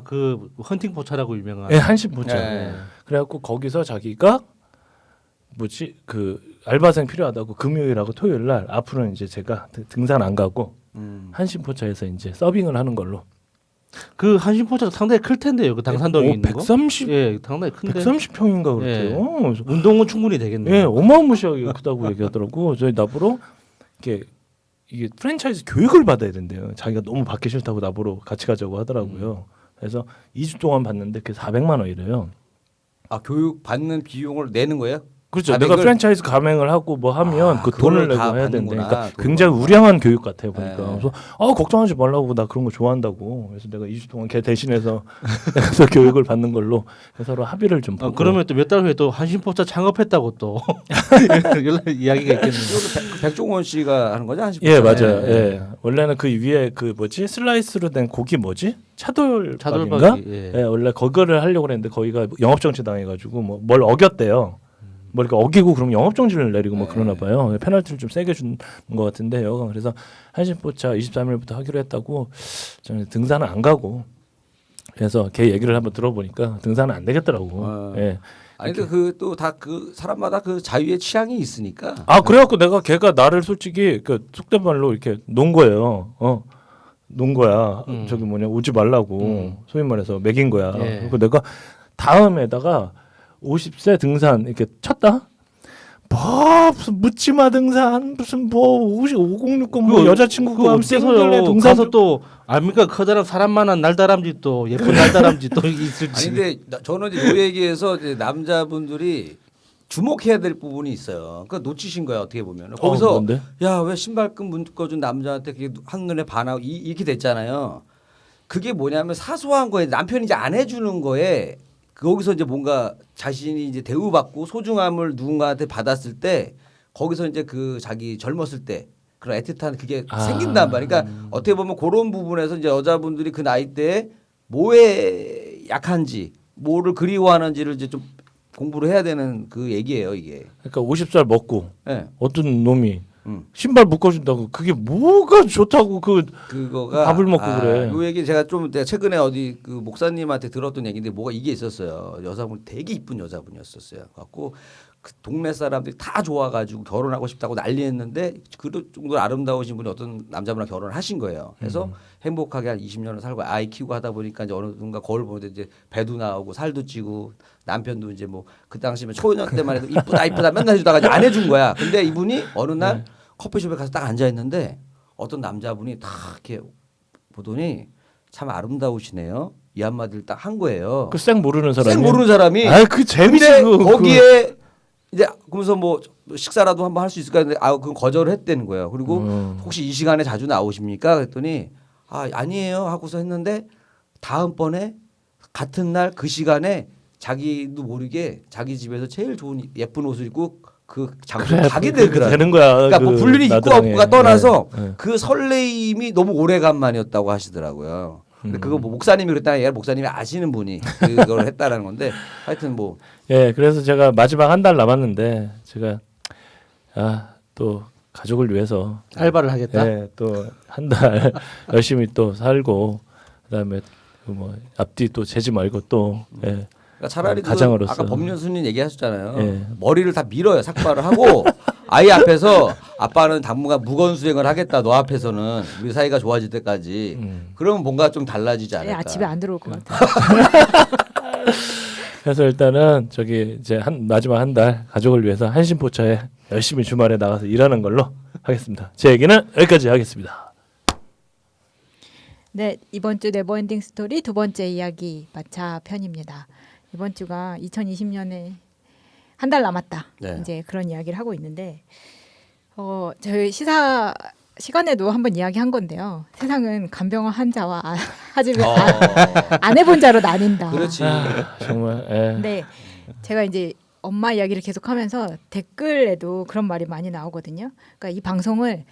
그 헌팅 포차라고 유명한. 네, 한신포차. 네. 그래갖고 거기서 자기가 그 알바생 필요하다고 금요일하고 토요일 날 앞으로는 이제 제가 등산 안 가고 한신포차에서 이제 서빙을 하는 걸로. 그 한신 포차도 상당히 클 텐데요. 그 당산동에 있는 거. 130 예, 상당히 큰데. 130평인가 그랬대요. 그래서 운동은 충분히 되겠네요. 예, 어마무시하게 크다고 얘기하더라고. 저희 나보러 이게 프랜차이즈 교육을 받아야 된대요. 자기가 너무 받기 싫다고 나보러 같이 가자고 하더라고요. 그래서 2주 동안 받는데 그게 400만 원이래요. 교육 받는 비용을 내는 거예요? 그렇죠. 400을? 내가 프랜차이즈 가맹을 하고 뭐 하면 그 돈을 그거를 내고 다 해야 된대. 받는구나, 그러니까 돈을 굉장히 받고. 우량한 교육 같아요 보니까. 네. 그래서 걱정하지 말라고 나 그런 거 좋아한다고. 그래서 내가 2주 동안 걔 대신해서 그래서 교육을 받는 걸로 서로 합의를 좀 보고. 그러면 또 몇 달 후에 또 한신 포차 창업했다고 또 연락 이야기가 있겠네요. 백종원 씨가 하는 거죠? 한식 예 포차? 맞아요. 네. 예. 원래는 그 위에 슬라이스로 된 고기 차돌박인가? 차돌박이. 예. 예, 원래 그거를 하려고 했는데 거기가 영업 정지 당해가지고 뭘 어겼대요. 뭐 이렇게 어기고 그럼 영업 정지를 내리고 뭐 그러나 봐요. 페널티를 좀 세게 준 것 같은데 여간 그래서 한신포차 23일부터 하기로 했다고. 저는 등산은 안 가고 그래서 걔 얘기를 한번 들어보니까 등산은 안 되겠더라고. 예. 아니 또 다 그 사람마다 그 자유의 취향이 있으니까. 아 그래갖고 내가 걔가 나를 솔직히 그 속된 말로 이렇게 논 거예요. 논 거야. 저기 뭐냐 오지 말라고 소위 말해서 먹인 거야. 예. 그리고 내가 다음에다가 50세 등산 이렇게 쳤다. 뭐 무슨 묻지마 등산 무슨 뭐 506건 뭐 여자친구가 하면 생길래 등산 가서 또 압니까 커다란 사람만한 날다람쥐 또 예쁜 날다람쥐 또 있을지. 아니 근데 저는 이제 요 얘기에서 이제 남자분들이 주목해야 될 부분이 있어요. 그러니까 놓치신 거야 어떻게 보면. 거기서 뭔데? 야 왜 신발끈 묶어준 남자한테 그게 한눈에 반하고 이렇게 됐잖아요. 그게 뭐냐면 사소한 거에 남편이 이제 안 해주는 거에 거기서 이제 뭔가 자신이 이제 대우받고 소중함을 누군가한테 받았을 때 거기서 이제 그 자기 젊었을 때 그런 애틋한 그게 생긴단 말이야. 그러니까 어떻게 보면 그런 부분에서 이제 여자분들이 그 나이 때에 뭐에 약한지 뭐를 그리워하는지를 이제 좀 공부를 해야 되는 그 얘기예요 이게. 그러니까 50살 먹고 네. 어떤 놈이 신발 묶어준다고 그게 뭐가 좋다고 그거가 밥을 먹고 그래. 요 얘기 제가 최근에 어디 그 목사님한테 들었던 얘기인데 뭐가 이게 있었어요. 여자분 되게 이쁜 여자분이었었어요. 갖고 그 동네 사람들이 다 좋아가지고 결혼하고 싶다고 난리했는데 그 정도로 아름다우신 분이 어떤 남자분과 결혼을 하신 거예요. 그래서 행복하게 한 20년을 살고 아이 키우고 하다 보니까 이제 어느 순간 거울 보는데 이제 배도 나오고 살도 찌고 남편도 이제 뭐 그 당시면 초년 때만 해도 이쁘다 맨날 해주다가 이제 안 해준 거야. 근데 이분이 어느 날 커피숍에 가서 딱 앉아 있는데 어떤 남자분이 딱 이렇게 보더니 참 아름다우시네요. 이 한마디를 딱 한 거예요. 그 쌩 모르는 사람이. 쌩 모르는 사람이. 아이 그 재밌지 근데 그거. 거기에 이제 그러면서 뭐 식사라도 한번 할 수 있을까 했는데 그건 거절을 했다는 거예요. 그리고 혹시 이 시간에 자주 나오십니까? 그랬더니 아니에요 하고서 했는데 다음번에 같은 날 그 시간에 자기도 모르게 자기 집에서 제일 좋은 예쁜 옷을 입고 그 장소에 가게 되더라고요. 되는 거야. 그러니까 뭐 불륜이 있고 없고가 떠나서 네. 그 설레임이 너무 오래간만이었다고 하시더라고요. 근데 그거 뭐 목사님이 그랬다 얘 목사님이 아시는 분이 그걸 했다라는 건데 하여튼 뭐 예, 그래서 제가 마지막 한 달 남았는데 제가 또 가족을 위해서 알바를 하겠다. 예, 또 한 달 열심히 또 살고 그다음에 그 뭐 앞뒤 또 재지 말고 또 예. 그러니까 차라리 가장으로서. 아까 법륜스님 얘기하셨잖아요. 예. 머리를 다 밀어요. 삭발을 하고 아이 앞에서 아빠는 당분간 무건수행을 하겠다. 너 앞에서는 우리 사이가 좋아질 때까지. 그러면 뭔가 좀 달라지지 않을까. 집에 안 들어올 것 같아. 그래서 일단은 저기 이제 마지막 한 달 가족을 위해서 한신포차에 열심히 주말에 나가서 일하는 걸로 하겠습니다. 제 얘기는 여기까지 하겠습니다. 네, 이번 주 네버엔딩 스토리 두 번째 이야기 마차 편입니다. 이번 주가 2020년에 한 달 남았다. 네. 이제 그런 이야기를 하고 있는데 저희 시간에도 한번 이야기한 건데요. 세상은 간병한 환자와 안 해본 자로 나뉜다. 그렇지. 정말 예. 네, 제가 이제 엄마 이야기를 계속하면서 댓글에도 그런 말이 많이 나오거든요. 그러니까 이 방송을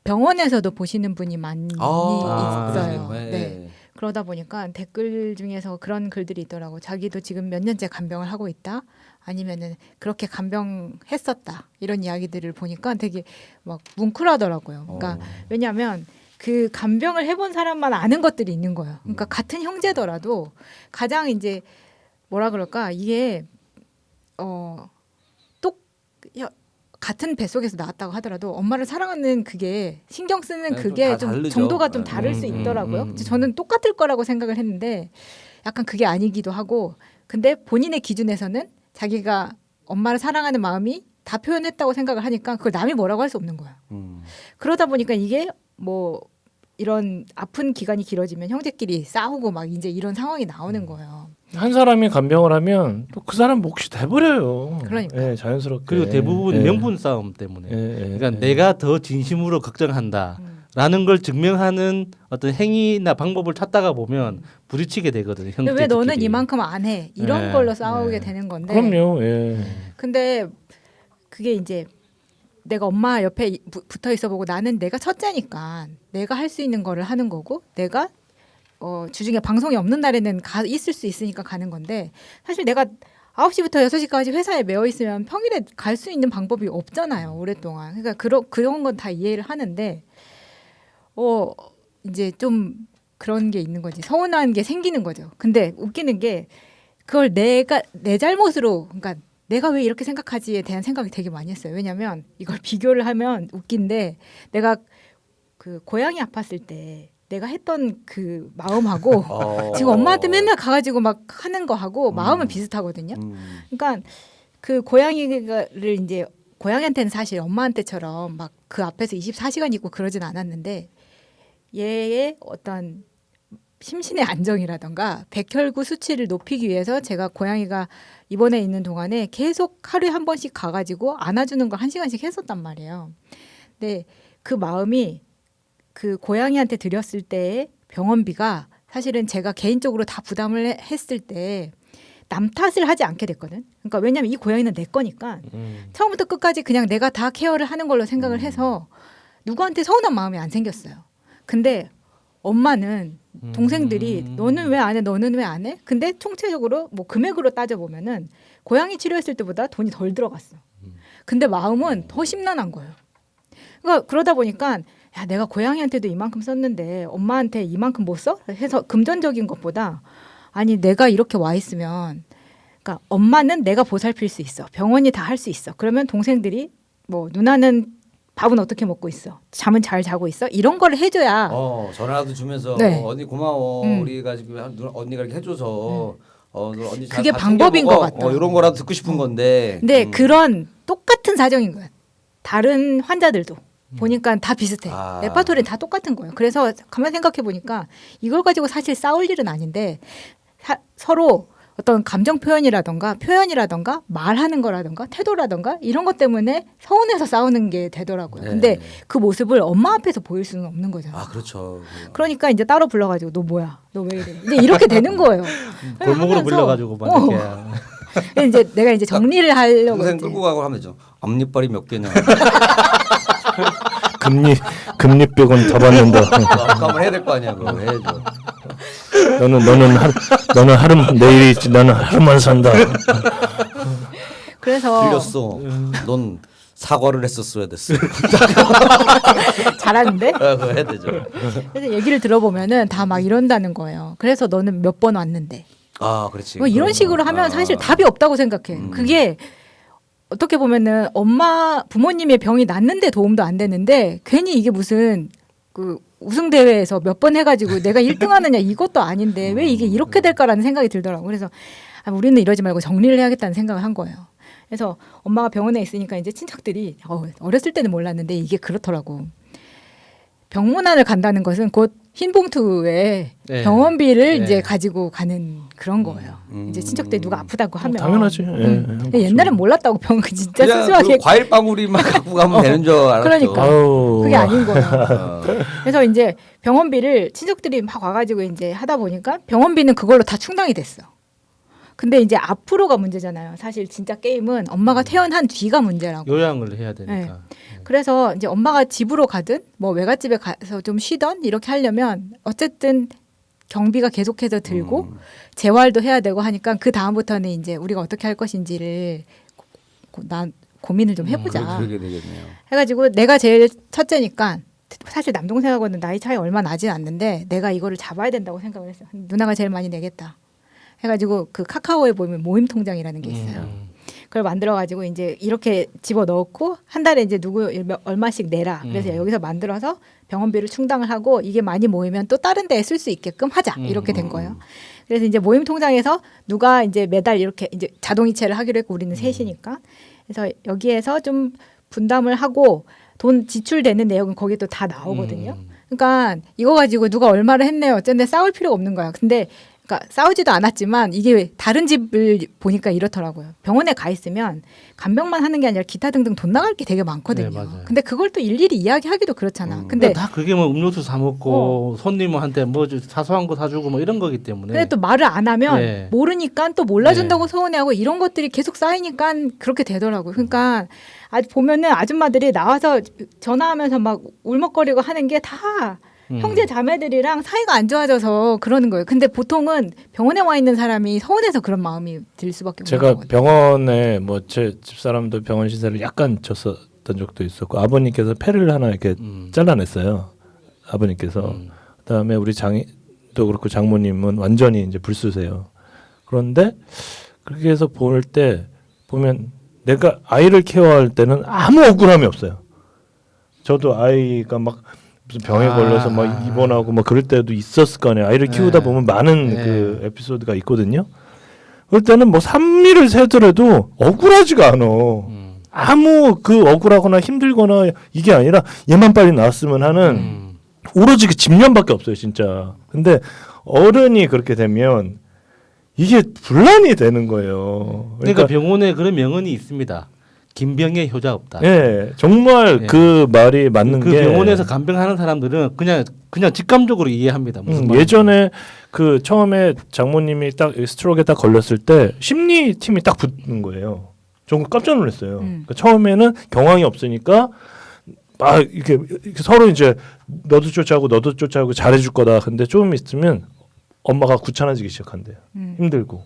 병원에서도 보시는 분이 많이 있어요. 네. 네. 그러다 보니까 댓글 중에서 그런 글들이 있더라고. 자기도 지금 몇 년째 간병을 하고 있다. 아니면은 그렇게 간병했었다. 이런 이야기들을 보니까 되게 막 뭉클하더라고요. 그러니까 왜냐하면 그 간병을 해본 사람만 아는 것들이 있는 거예요. 그러니까 같은 형제더라도 가장 이제 뭐라 그럴까 이게 같은 뱃속에서 나왔다고 하더라도 엄마를 사랑하는 그게 신경 쓰는 네, 그게 좀 좀 다르죠. 정도가 좀 다를 수 있더라고요. 저는 똑같을 거라고 생각을 했는데 약간 그게 아니기도 하고 근데 본인의 기준에서는 자기가 엄마를 사랑하는 마음이 다 표현했다고 생각을 하니까 그걸 남이 뭐라고 할 수 없는 거야. 그러다 보니까 이게 뭐 이런 아픈 기간이 길어지면 형제끼리 싸우고 막 이제 이런 상황이 나오는 거예요. 한 사람이 간병을 하면 또 그 사람 몫이 돼버려요. 그러니까. 예, 자연스럽게. 그리고 대부분 예. 명분 싸움 때문에. 그러니까 예. 내가 더 진심으로 걱정한다라는 걸 증명하는 어떤 행위나 방법을 찾다가 보면 부딪히게 되거든요. 근데 왜 너는 형제들끼리. 이만큼 안 해? 이런 네, 걸로 싸우게 네. 되는 건데. 그럼요. 예. 근데 그게 이제 내가 엄마 옆에 붙어 있어 보고 나는 내가 첫째니까 내가 할 수 있는 거를 하는 거고 내가 주중에 방송이 없는 날에는 있을 수 있으니까 가는 건데 사실 내가 9시부터 6시까지 회사에 매여 있으면 평일에 갈 수 있는 방법이 없잖아요. 오랫동안. 그러니까 그런 건 다 이해를 하는데 이제 좀 그런 게 있는 거지. 서운한 게 생기는 거죠. 근데 웃기는 게 그걸 내가 내 잘못으로 그러니까 내가 왜 이렇게 생각하지에 대한 생각이 되게 많이 했어요. 왜냐하면 이걸 비교를 하면 웃긴데 내가 그 고양이 아팠을 때 내가 했던 그 마음하고 지금 엄마한테 맨날 가가지고 막 하는 거 하고 마음은 비슷하거든요. 그러니까 그 고양이를 이제 고양이한테는 사실 엄마한테처럼 막 그 앞에서 24시간 있고 그러진 않았는데 얘의 어떤 심신의 안정이라던가 백혈구 수치를 높이기 위해서 제가 고양이가 입원해 있는 동안에 계속 하루에 한 번씩 가가지고 안아주는 걸 1시간씩 했었단 말이에요. 근데 그 마음이 그 고양이한테 드렸을 때의 병원비가 사실은 제가 개인적으로 다 부담을 했을 때 남 탓을 하지 않게 됐거든. 그러니까 왜냐하면 이 고양이는 내 거니까 처음부터 끝까지 그냥 내가 다 케어를 하는 걸로 생각을 해서 누구한테 서운한 마음이 안 생겼어요. 근데 엄마는 동생들이 너는 왜 안 해? 너는 왜 안 해? 근데 총체적으로 뭐 금액으로 따져보면은 고양이 치료했을 때보다 돈이 덜 들어갔어. 근데 마음은 더 심란한 거예요. 그러니까 그러다 보니까 야 내가 고양이한테도 이만큼 썼는데 엄마한테 이만큼 못 써? 해서 금전적인 것보다 아니 내가 이렇게 와 있으면 그러니까 엄마는 내가 보살필 수 있어. 병원이 다 할 수 있어. 그러면 동생들이 뭐 누나는 밥은 어떻게 먹고 있어? 잠은 잘 자고 있어? 이런 걸 해줘야. 전화라도 주면서 네. 언니 고마워. 우리가 지금 언니가 이렇게 해줘서 언니 잘 그게 잘 방법인 챙겨보고, 것 같아요. 이런 거라도 듣고 싶은 건데. 근데 그런 똑같은 사정인 거야. 다른 환자들도 보니까 다 비슷해. 레파토리는 다 똑같은 거예요. 그래서 가만 생각해 보니까 이걸 가지고 사실 싸울 일은 아닌데 서로 어떤 감정 표현이라던가 말하는 거라던가 태도라던가 이런 것 때문에 서운해서 싸우는 게 되더라고요. 근데 그 모습을 엄마 앞에서 보일 수는 없는 거잖아요. 그렇죠. 그러니까 이제 따로 불러가지고 너 뭐야? 너 왜 이래? 근데 이렇게 되는 거예요. 골목으로 하면서, 불러가지고 막 이렇게 근데 이제 내가 이제 정리를 하려고 동생 이제. 끌고 가고 하면 죠 앞니빨이 몇 개냐. 금리병은 더 받는다. 감을 해야 될 거 아니야. 그거 해야죠. 너는 하루 내일이지 나는 하루만 산다. 그래서 틀렸어. 넌 사과를 했었어야 됐어. 잘하는데? 그거 해야 되죠. 그래서 얘기를 들어보면은 다 막 이런다는 거예요. 그래서 너는 몇 번 왔는데. 그렇지. 뭐 이런 식으로 하면 사실 답이 없다고 생각해. 그게 어떻게 보면은 부모님의 병이 낫는데 도움도 안 되는데 괜히 이게 무슨 그 우승 대회에서 몇 번 해가지고 내가 1등하느냐 이것도 아닌데 왜 이게 이렇게 될까라는 생각이 들더라고. 그래서 우리는 이러지 말고 정리를 해야겠다는 생각을 한 거예요. 그래서 엄마가 병원에 있으니까 이제 친척들이 어렸을 때는 몰랐는데 이게 그렇더라고. 병문안을 간다는 것은 곧 흰 봉투에 네. 병원비를 네. 이제 가지고 가는 그런 거예요. 이제 친척들이 누가 아프다고 하면 당연하지. 근데 옛날엔 몰랐다고 병 진짜 그냥 순수하게 그 과일 방울이만 갖고 가면 되는 줄 알았죠. 그러니까. 아우. 그게 아닌 거예요. 그래서 이제 병원비를 친척들이 막 와가지고 이제 하다 보니까 병원비는 그걸로 다 충당이 됐어. 근데 이제 앞으로가 문제잖아요. 사실 진짜 게임은 엄마가 퇴원한 뒤가 문제라고. 요양을 해야 되니까. 그래서 이제 엄마가 집으로 가든 뭐 외갓집에 가서 좀 쉬던 이렇게 하려면 어쨌든 경비가 계속해서 들고 재활도 해야 되고 하니까 그 다음부터는 이제 우리가 어떻게 할 것인지를 고민을 좀 해보자. 그러게 되겠네요. 해가지고 내가 제일 첫째니까 사실 남동생하고는 나이 차이 얼마 나진 않는데 내가 이거를 잡아야 된다고 생각을 했어요. 누나가 제일 많이 내겠다. 해가지고 그 카카오에 보면 모임 통장이라는 게 있어요. 그걸 만들어가지고 이제 이렇게 집어 넣고 한 달에 이제 누구 얼마씩 내라. 그래서 여기서 만들어서 병원비를 충당을 하고 이게 많이 모이면 또 다른 데에 쓸 수 있게끔 하자. 이렇게 된 거예요. 그래서 이제 모임 통장에서 누가 이제 매달 이렇게 이제 자동이체를 하기로 했고 우리는 셋이니까. 그래서 여기에서 좀 분담을 하고 돈 지출되는 내역은 거기 또 다 나오거든요. 그러니까 이거 가지고 누가 얼마를 했네요. 어쩐데 싸울 필요가 없는 거야. 근데 그러니까 싸우지도 않았지만 이게 다른 집을 보니까 이렇더라고요. 병원에 가 있으면 간병만 하는 게 아니라 기타 등등 돈 나갈 게 되게 많거든요. 네, 맞아요. 근데 그걸 또 일일이 이야기하기도 그렇잖아. 근데 근데 다 그게 뭐 음료수 사 먹고 손님한테 뭐 사소한 거 사주고 뭐 이런 거기 때문에. 근데 또 말을 안 하면 네. 모르니까 또 몰라준다고 서운해하고 이런 것들이 계속 쌓이니까 그렇게 되더라고요. 그러니까 보면은 아줌마들이 나와서 전화하면서 막 울먹거리고 하는 게 다 형제 자매들이랑 사이가 안 좋아져서 그러는 거예요. 근데 보통은 병원에 와 있는 사람이 서운해서 그런 마음이 들 수밖에 없는 제가 거거든요. 병원에 뭐 제 집사람도 병원 시설을 약간 줬었던 적도 있었고 아버님께서 폐를 하나 이렇게 잘라냈어요. 아버님께서 그다음에 우리 장인도 그렇고 장모님은 완전히 이제 불수세요. 그런데 그렇게 해서 볼 때 보면 내가 아이를 케어할 때는 아무 억울함이 없어요. 저도 아이가 막 무슨 병에 걸려서 막 입원하고 막 그럴 때도 있었을 거 아니에요. 아이를 키우다 네. 보면 많은 네. 그 에피소드가 있거든요. 그럴 때는 뭐 산미를 세더라도 억울하지가 않아. 아무 그 억울하거나 힘들거나 이게 아니라 얘만 빨리 나왔으면 하는 오로지 그 집념밖에 없어요, 진짜. 근데 어른이 그렇게 되면 이게 분란이 되는 거예요. 그러니까 병원에 그런 명언이 있습니다. 김병에 효자 없다. 예, 정말 예. 그 말이 맞는 그 게 병원에서 간병하는 사람들은 그냥 직감적으로 이해합니다. 무슨 말인지. 예전에 그 처음에 장모님이 딱 스트로크에 딱 걸렸을 때 심리팀이 딱 붙는 거예요. 전 깜짝 놀랐어요. 그러니까 처음에는 경황이 없으니까 막 이렇게 서로 이제 너도 쫓아오고 잘해줄 거다. 근데 조금 있으면 엄마가 귀찮아지기 시작한대요. 힘들고.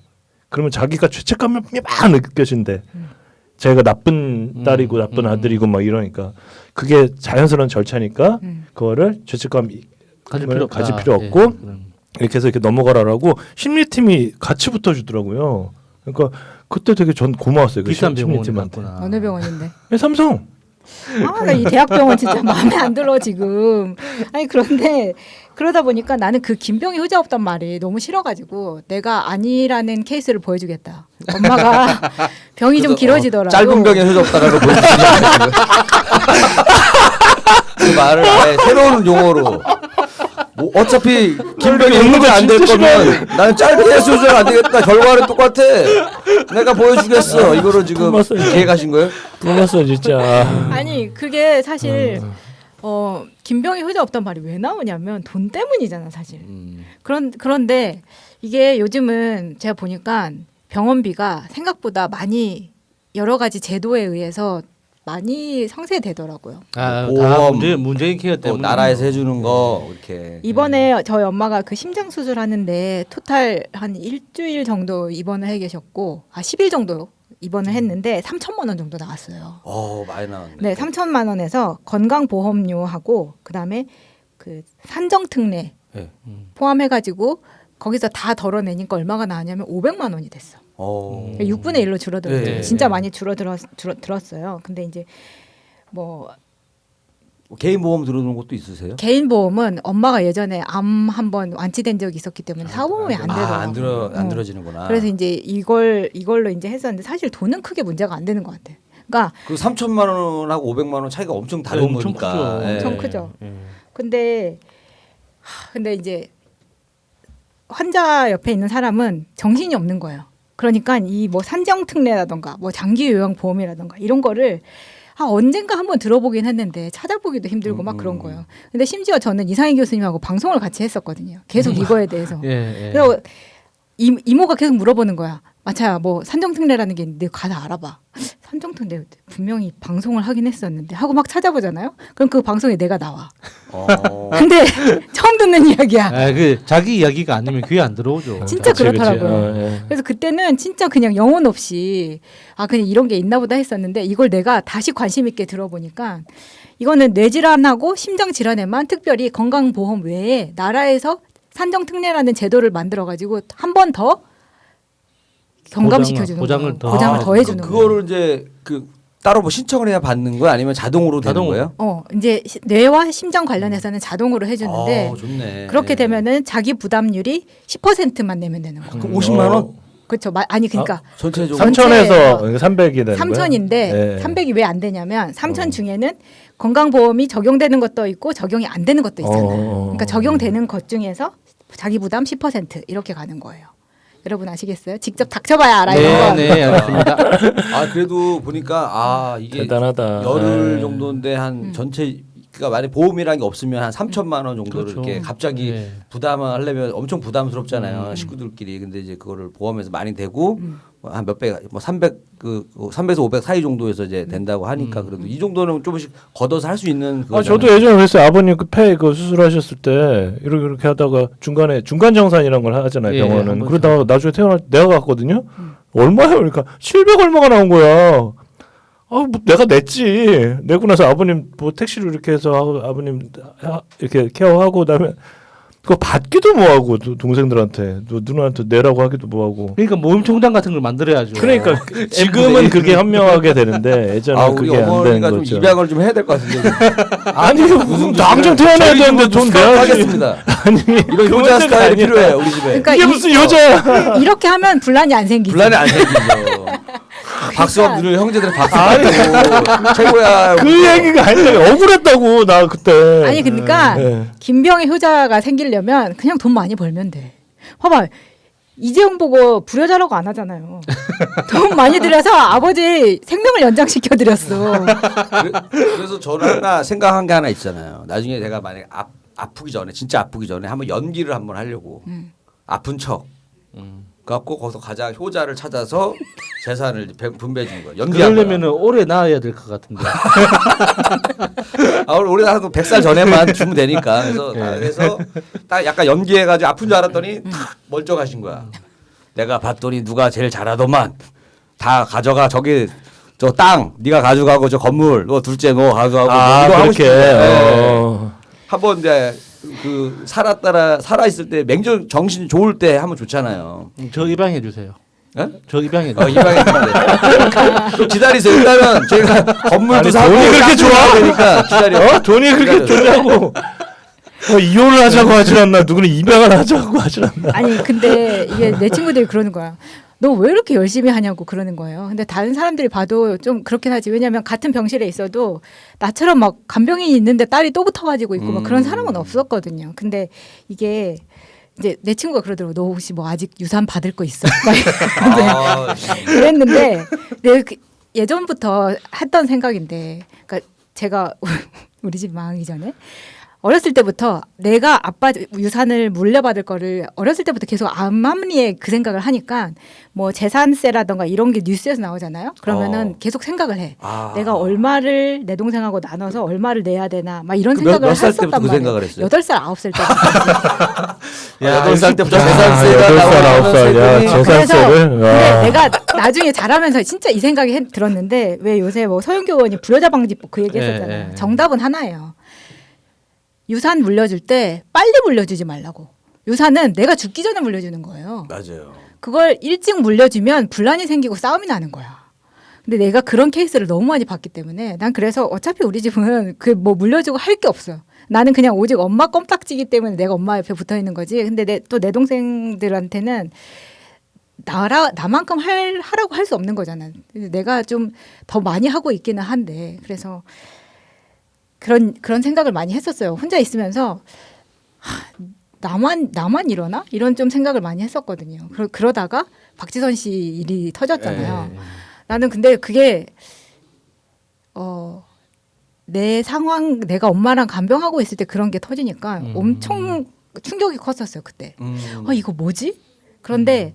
그러면 자기가 죄책감이 막 느껴진대. 제가 나쁜 딸이고 나쁜 아들이고 막 이러니까 그게 자연스러운 절차니까 그거를 죄책감 가질 필요 없고 예, 이렇게 해서 이렇게 넘어가라라고 심리팀이 같이 붙어주더라고요. 그러니까 그때 되게 전 고마웠어요. 그 비싼 병원에 심리팀한테. 갔구나. 어느 병원인데? 삼성. 아, 나 이 대학병원 진짜 마음에 안 들어 지금. 아니 그런데 그러다 보니까 나는 그 김병이 효자 없단 말이 너무 싫어가지고 내가 아니라는 케이스를 보여주겠다. 엄마가 병이 좀 길어지더라고. 짧은 병에 효자 없다라고 보여주시는 그 말을 아예 새로운 용어로. 뭐 어차피 김병이 효자 안 될 거면 나는 짧게 해서 효자가 안 되겠다. 결과는 똑같아. 내가 보여주겠어. 이거를 지금 계획하신 거예요? 부러웠어요 진짜. 아니 그게 사실 김병이 효자 없단 말이 왜 나오냐면 돈 때문이잖아 사실. 그런데 이게 요즘은 제가 보니까 병원비가 생각보다 많이 여러 가지 제도에 의해서 많이 상쇄되더라고요. 다 보험, 문재인 케어 때문에 나라에서 해주는 거 이렇게. 이번에 저희 엄마가 그 심장 수술하는데 토탈 한 일주일 정도 입원을 해 계셨고 10일 정도 입원을 했는데 3천만 원 정도 나왔어요. 많이 나왔네. 네, 3천만 원에서 건강보험료하고 그다음에 그 산정특례 네. 포함해가지고 거기서 다 덜어내니까 얼마가 나왔냐면 500만 원이 됐어. 6분의 1로 줄어들었어요. 네. 진짜 많이 줄어들었어요. 근데 이제 뭐 개인 보험 들어오는 것도 있으세요? 개인 보험은 엄마가 예전에 암 한번 완치된 적이 있었기 때문에 사보험이 안 되더라고요. 안 들어지는구나. 그래서 이제 이걸로 이제 했었는데 사실 돈은 크게 문제가 안 되는 것 같아. 그러니까 그 3천만 원하고 500만 원 차이가 엄청 다른 엄청 거니까. 크죠. 예. 엄청 크죠. 근데 이제 환자 옆에 있는 사람은 정신이 없는 거예요. 그러니까 이 뭐 산정특례라던가 뭐 장기요양보험이라던가 이런 거를 언젠가 한번 들어보긴 했는데 찾아보기도 힘들고 막 그런 거예요. 근데 심지어 저는 이상희 교수님하고 방송을 같이 했었거든요. 계속 이거에 대해서. 예. 그래서 이모가 계속 물어보는 거야. 마차야 뭐 산정특례라는 게 있는데 가서 알아봐. 산정특례 분명히 방송을 하긴 했었는데 하고 막 찾아보잖아요. 그럼 그 방송에 내가 나와. 근데 처음 듣는 이야기야. 그 자기 이야기가 아니면 귀에 안 들어오죠. 진짜 그치. 그렇더라고요. 예. 그래서 그때는 진짜 그냥 영혼 없이 그냥 이런 게 있나 보다 했었는데 이걸 내가 다시 관심 있게 들어보니까 이거는 뇌질환하고 심장질환에만 특별히 건강보험 외에 나라에서 산정특례라는 제도를 만들어가지고 한 번 더 경감시켜주는 보장을 더 보장을 더 해주는 거예요. 그거를 이제 그 따로 뭐 신청을 해야 받는 거야 아니면 자동으로 되는 자동으로. 거예요? 이제 뇌와 심장 관련해서는 자동으로 해주는데 좋네. 그렇게 되면은 자기 부담률이 10%만 내면 되는 거예요. 그 50만 원 그렇죠. 아니 그러니까 전체적으로 3천에서 300이 되는 거예요. 3천인데 네. 300이 왜 안 되냐면 3천 중에는 건강보험이 적용되는 것도 있고 적용이 안 되는 것도 있잖아요. 그러니까 적용되는 것 중에서 자기 부담 10% 이렇게 가는 거예요. 여러분 아시겠어요? 직접 닥쳐봐야 알아요. 이거. 네, 알겠습니다. 그래도 보니까 이게 대단하다. 열흘 네. 정도인데 한 전체 그러니까 만약 보험이라는 게 없으면 한 3천만 원 정도를 그렇죠. 이렇게 갑자기 네. 부담을 하려면 엄청 부담스럽잖아요. 식구들끼리. 근데 이제 그거를 보험에서 많이 되고 한 몇백 뭐 300에서 500 사이 정도에서 이제 된다고 하니까 그래도 이 정도는 조금씩 걷어서 할 수 있는 그거잖아요. 저도 예전에 그랬어요. 아버님 그 폐 그 수술하셨을 때 이렇게 하다가 중간에 중간 정산이라는 걸 하잖아요. 예, 병원은. 한번 그러다가 나중에 태어날 때 내가 갔거든요. 얼마예요? 그러니까 700 얼마가 나온 거야. 뭐 내가 냈지. 내고 나서 아버님 뭐 택시로 이렇게 해서 하고 아버님 이렇게 케어하고 그다음에 그거 받기도 뭐하고 동생들한테 누나한테 내라고 하기도 뭐하고. 그러니까 모임총장 같은 걸 만들어야죠. 그러니까 지금은 그게 현명하게 되는데 예전에 우리 그게 안 된 어머니가 좀 거죠. 입양을 좀 해야 될 것 같은데. 아니 무슨 당장 태어나야 되는데 돈 내야지. 하겠습니다. 아니 이런 효자 스타일이 필요해 우리 집에. 그러니까 이게 무슨 여자야? 이렇게 하면 분란이 안 생기지. 분란이 안 생기죠. 박수업 누르 형제들 박수 받고 최고야. 그 얘기가 아니라 억울했다고 나 그때. 아니 그러니까 예. 김병의 효자가 생기려면 그냥 돈 많이 벌면 돼. 봐봐. 이재용 보고 불효자라고 안 하잖아요. 돈 많이 들여서 아버지 생명을 연장시켜 드렸어. 그래서 저는 하나 생각한 게 하나 있잖아요. 나중에 내가 만약에 아프기 전에 진짜 아프기 전에 한번 연기를 한번 하려고 아픈 척. 갖고 거기서 가장 효자를 찾아서 재산을 분배해 준 거예요. 연기한 그러려면은 오래 나아야 될 것 같은데. 우리 나도 100살 전에만 주면 되니까. 그래서 딱 약간 연기해가지고 아픈 줄 알았더니 탁 멀쩡하신 거야. 내가 봤더니 누가 제일 잘하더만 다 가져가 저기 저 땅 네가 가져가고 저 건물 너 둘째 너 가져가고 아 이거 하고 그렇게. 싶은데 한번 이제 그 살아 있을 때 맹정 정신 좋을 때 하면 좋잖아요. 저 입양해 주세요. 예? 저 입양해 주세요. 입양해 주는데 좀 기다리세요. 일단은 저희가 건물도 아니, 사고 돈이 그렇게 좋아? 되니까 기다려. 돈이 그렇게 좋냐고. 이혼을 하자고 하질 않나 누구는 입양을 하자고 하질 않나. 아니 근데 이게 내 친구들이 그러는 거야. 너 왜 이렇게 열심히 하냐고 그러는 거예요. 근데 다른 사람들이 봐도 좀 그렇긴 하지. 왜냐하면 같은 병실에 있어도 나처럼 막 간병인이 있는데 딸이 또 붙어가지고 있고 막 그런 사람은 없었거든요. 근데 이게 이제 내 친구가 그러더라고. 너 혹시 뭐 아직 유산 받을 거 있어? 막 그랬는데 내가 예전부터 했던 생각인데, 그러니까 제가 우리 집 망하기 전에. 어렸을 때부터 내가 아빠 유산을 물려받을 거를 어렸을 때부터 계속 암암리에 그 생각을 하니까 뭐 재산세라던가 이런 게 뉴스에서 나오잖아요. 그러면은 계속 생각을 해. 내가 얼마를 내 동생하고 나눠서 얼마를 내야 되나 막 이런 생각을 몇 살 했었단 때부터 그 말이에요. 생각을 했어요? 8살, 9살 때부터. 8살 때부터 야, 재산세가 8살, 9살, 야, 나오는 재산세를. 근데 와. 내가 나중에 자라면서 진짜 이 생각이 들었는데 왜 요새 뭐 서영교 의원이 불효자 방지법 그 얘기 했었잖아요. 정답은 하나예요. 유산 물려줄 때 빨리 물려주지 말라고. 유산은 내가 죽기 전에 물려주는 거예요. 맞아요. 그걸 일찍 물려주면 분란이 생기고 싸움이 나는 거야. 근데 내가 그런 케이스를 너무 많이 봤기 때문에 난 그래서 어차피 우리 집은 그 뭐 물려주고 할 게 없어요. 나는 그냥 오직 엄마 껌딱지기 때문에 내가 엄마 옆에 붙어 있는 거지. 근데 또 내 동생들한테는 나만큼 하라고 할 수 없는 거잖아. 내가 좀 더 많이 하고 있기는 한데 그래서 그런 생각을 많이 했었어요. 혼자 있으면서 나만 이러나 이런 좀 생각을 많이 했었거든요. 그러다가 박지선 씨 일이 터졌잖아요. 나는 근데 그게 내 상황 내가 엄마랑 간병하고 있을 때 그런 게 터지니까 엄청 충격이 컸었어요 그때. 이거 뭐지? 그런데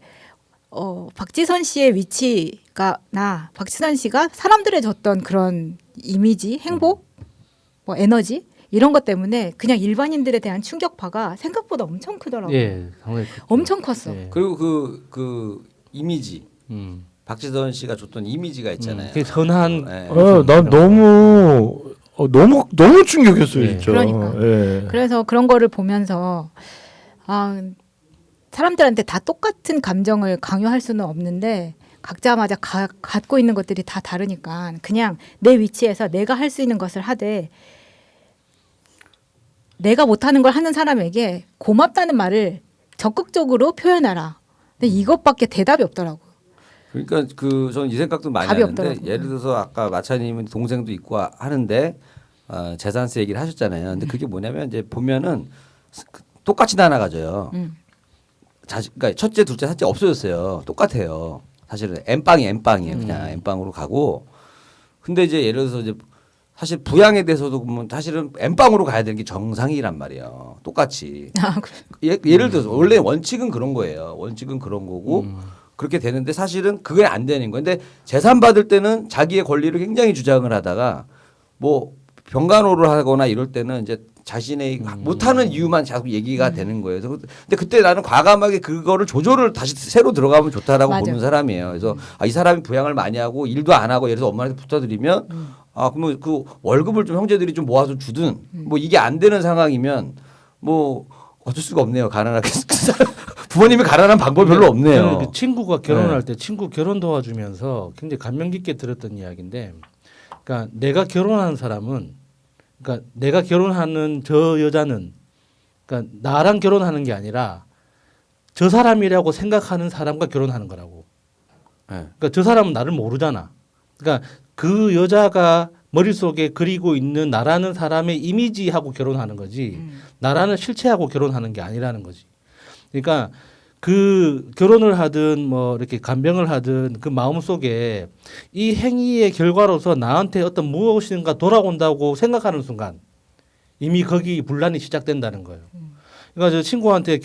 박지선 씨의 위치가 박지선 씨가 사람들에 줬던 그런 이미지, 행복, 뭐 에너지 이런 것 때문에 그냥 일반인들에 대한 충격파가 생각보다 엄청 크더라고요. 예, 상당히 크죠. 엄청 컸어. 예. 그리고 그 이미지 박지선 씨가 줬던 이미지가 있잖아요. 그 선한 네. 난 너무 충격이었어요 예. 진짜. 그러니까. 예. 그래서 그런 거를 보면서 사람들한테 다 똑같은 감정을 강요할 수는 없는데 각자마다 갖고 있는 것들이 다 다르니까 그냥 내 위치에서 내가 할 수 있는 것을 하되 내가 못하는 걸 하는 사람에게 고맙다는 말을 적극적으로 표현하라. 근데 이것밖에 대답이 없더라고. 그러니까 저는 이 생각도 많이 답이 하는데 없더라고요. 예를 들어서 아까 마차님은 동생도 있고 하는데 재산세 얘기를 하셨잖아요. 근데 그게 뭐냐면 이제 보면은 똑같이 나눠가져요. 그러니까 첫째, 둘째, 셋째 없어졌어요. 똑같아요. 사실은 엠빵이에요. 그냥 엠빵으로 가고. 근데 이제 예를 들어서 이제 사실 부양에 대해서도 보면 사실은 엠빵으로 가야 되는 게 정상이란 말이에요. 똑같이. 예를 들어서 원래 원칙은 그런 거예요. 원칙은 그런 거고 그렇게 되는데 사실은 그게 안 되는 거예요. 근데 재산 받을 때는 자기의 권리를 굉장히 주장을 하다가 뭐 병간호를 하거나 이럴 때는 이제 자신의 못하는 이유만 자꾸 얘기가 되는 거예요. 근데 그때 나는 과감하게 그거를 조절을 다시 새로 들어가면 좋다라고 맞아. 보는 사람이에요. 그래서 이 사람이 부양을 많이 하고 일도 안 하고 예를 들어서 엄마한테 붙어드리면 그러면 그 월급을 좀 형제들이 좀 모아서 주든 뭐 이게 안 되는 상황이면 뭐 어쩔 수가 없네요. 가난하게 부모님이 가난한 방법이 별로 없네요. 저는 그 친구가 결혼할 때 친구 결혼 도와주면서 굉장히 감명 깊게 들었던 이야기인데, 그러니까 내가 결혼하는 사람은, 그러니까 내가 결혼하는 저 여자는, 그러니까 나랑 결혼하는 게 아니라 저 사람이라고 생각하는 사람과 결혼하는 거라고. 네. 그러니까 저 사람은 나를 모르잖아. 그러니까 그 여자가 머릿속에 그리고 있는 나라는 사람의 이미지하고 결혼하는 거지, 나라는 실체하고 결혼하는 게 아니라는 거지. 그러니까 그 결혼을 하든 뭐 이렇게 간병을 하든 그 마음속에 이 행위의 결과로서 나한테 어떤 무엇인가 돌아온다고 생각하는 순간 이미 거기 분란이 시작된다는 거예요. 그러니까 저 친구한테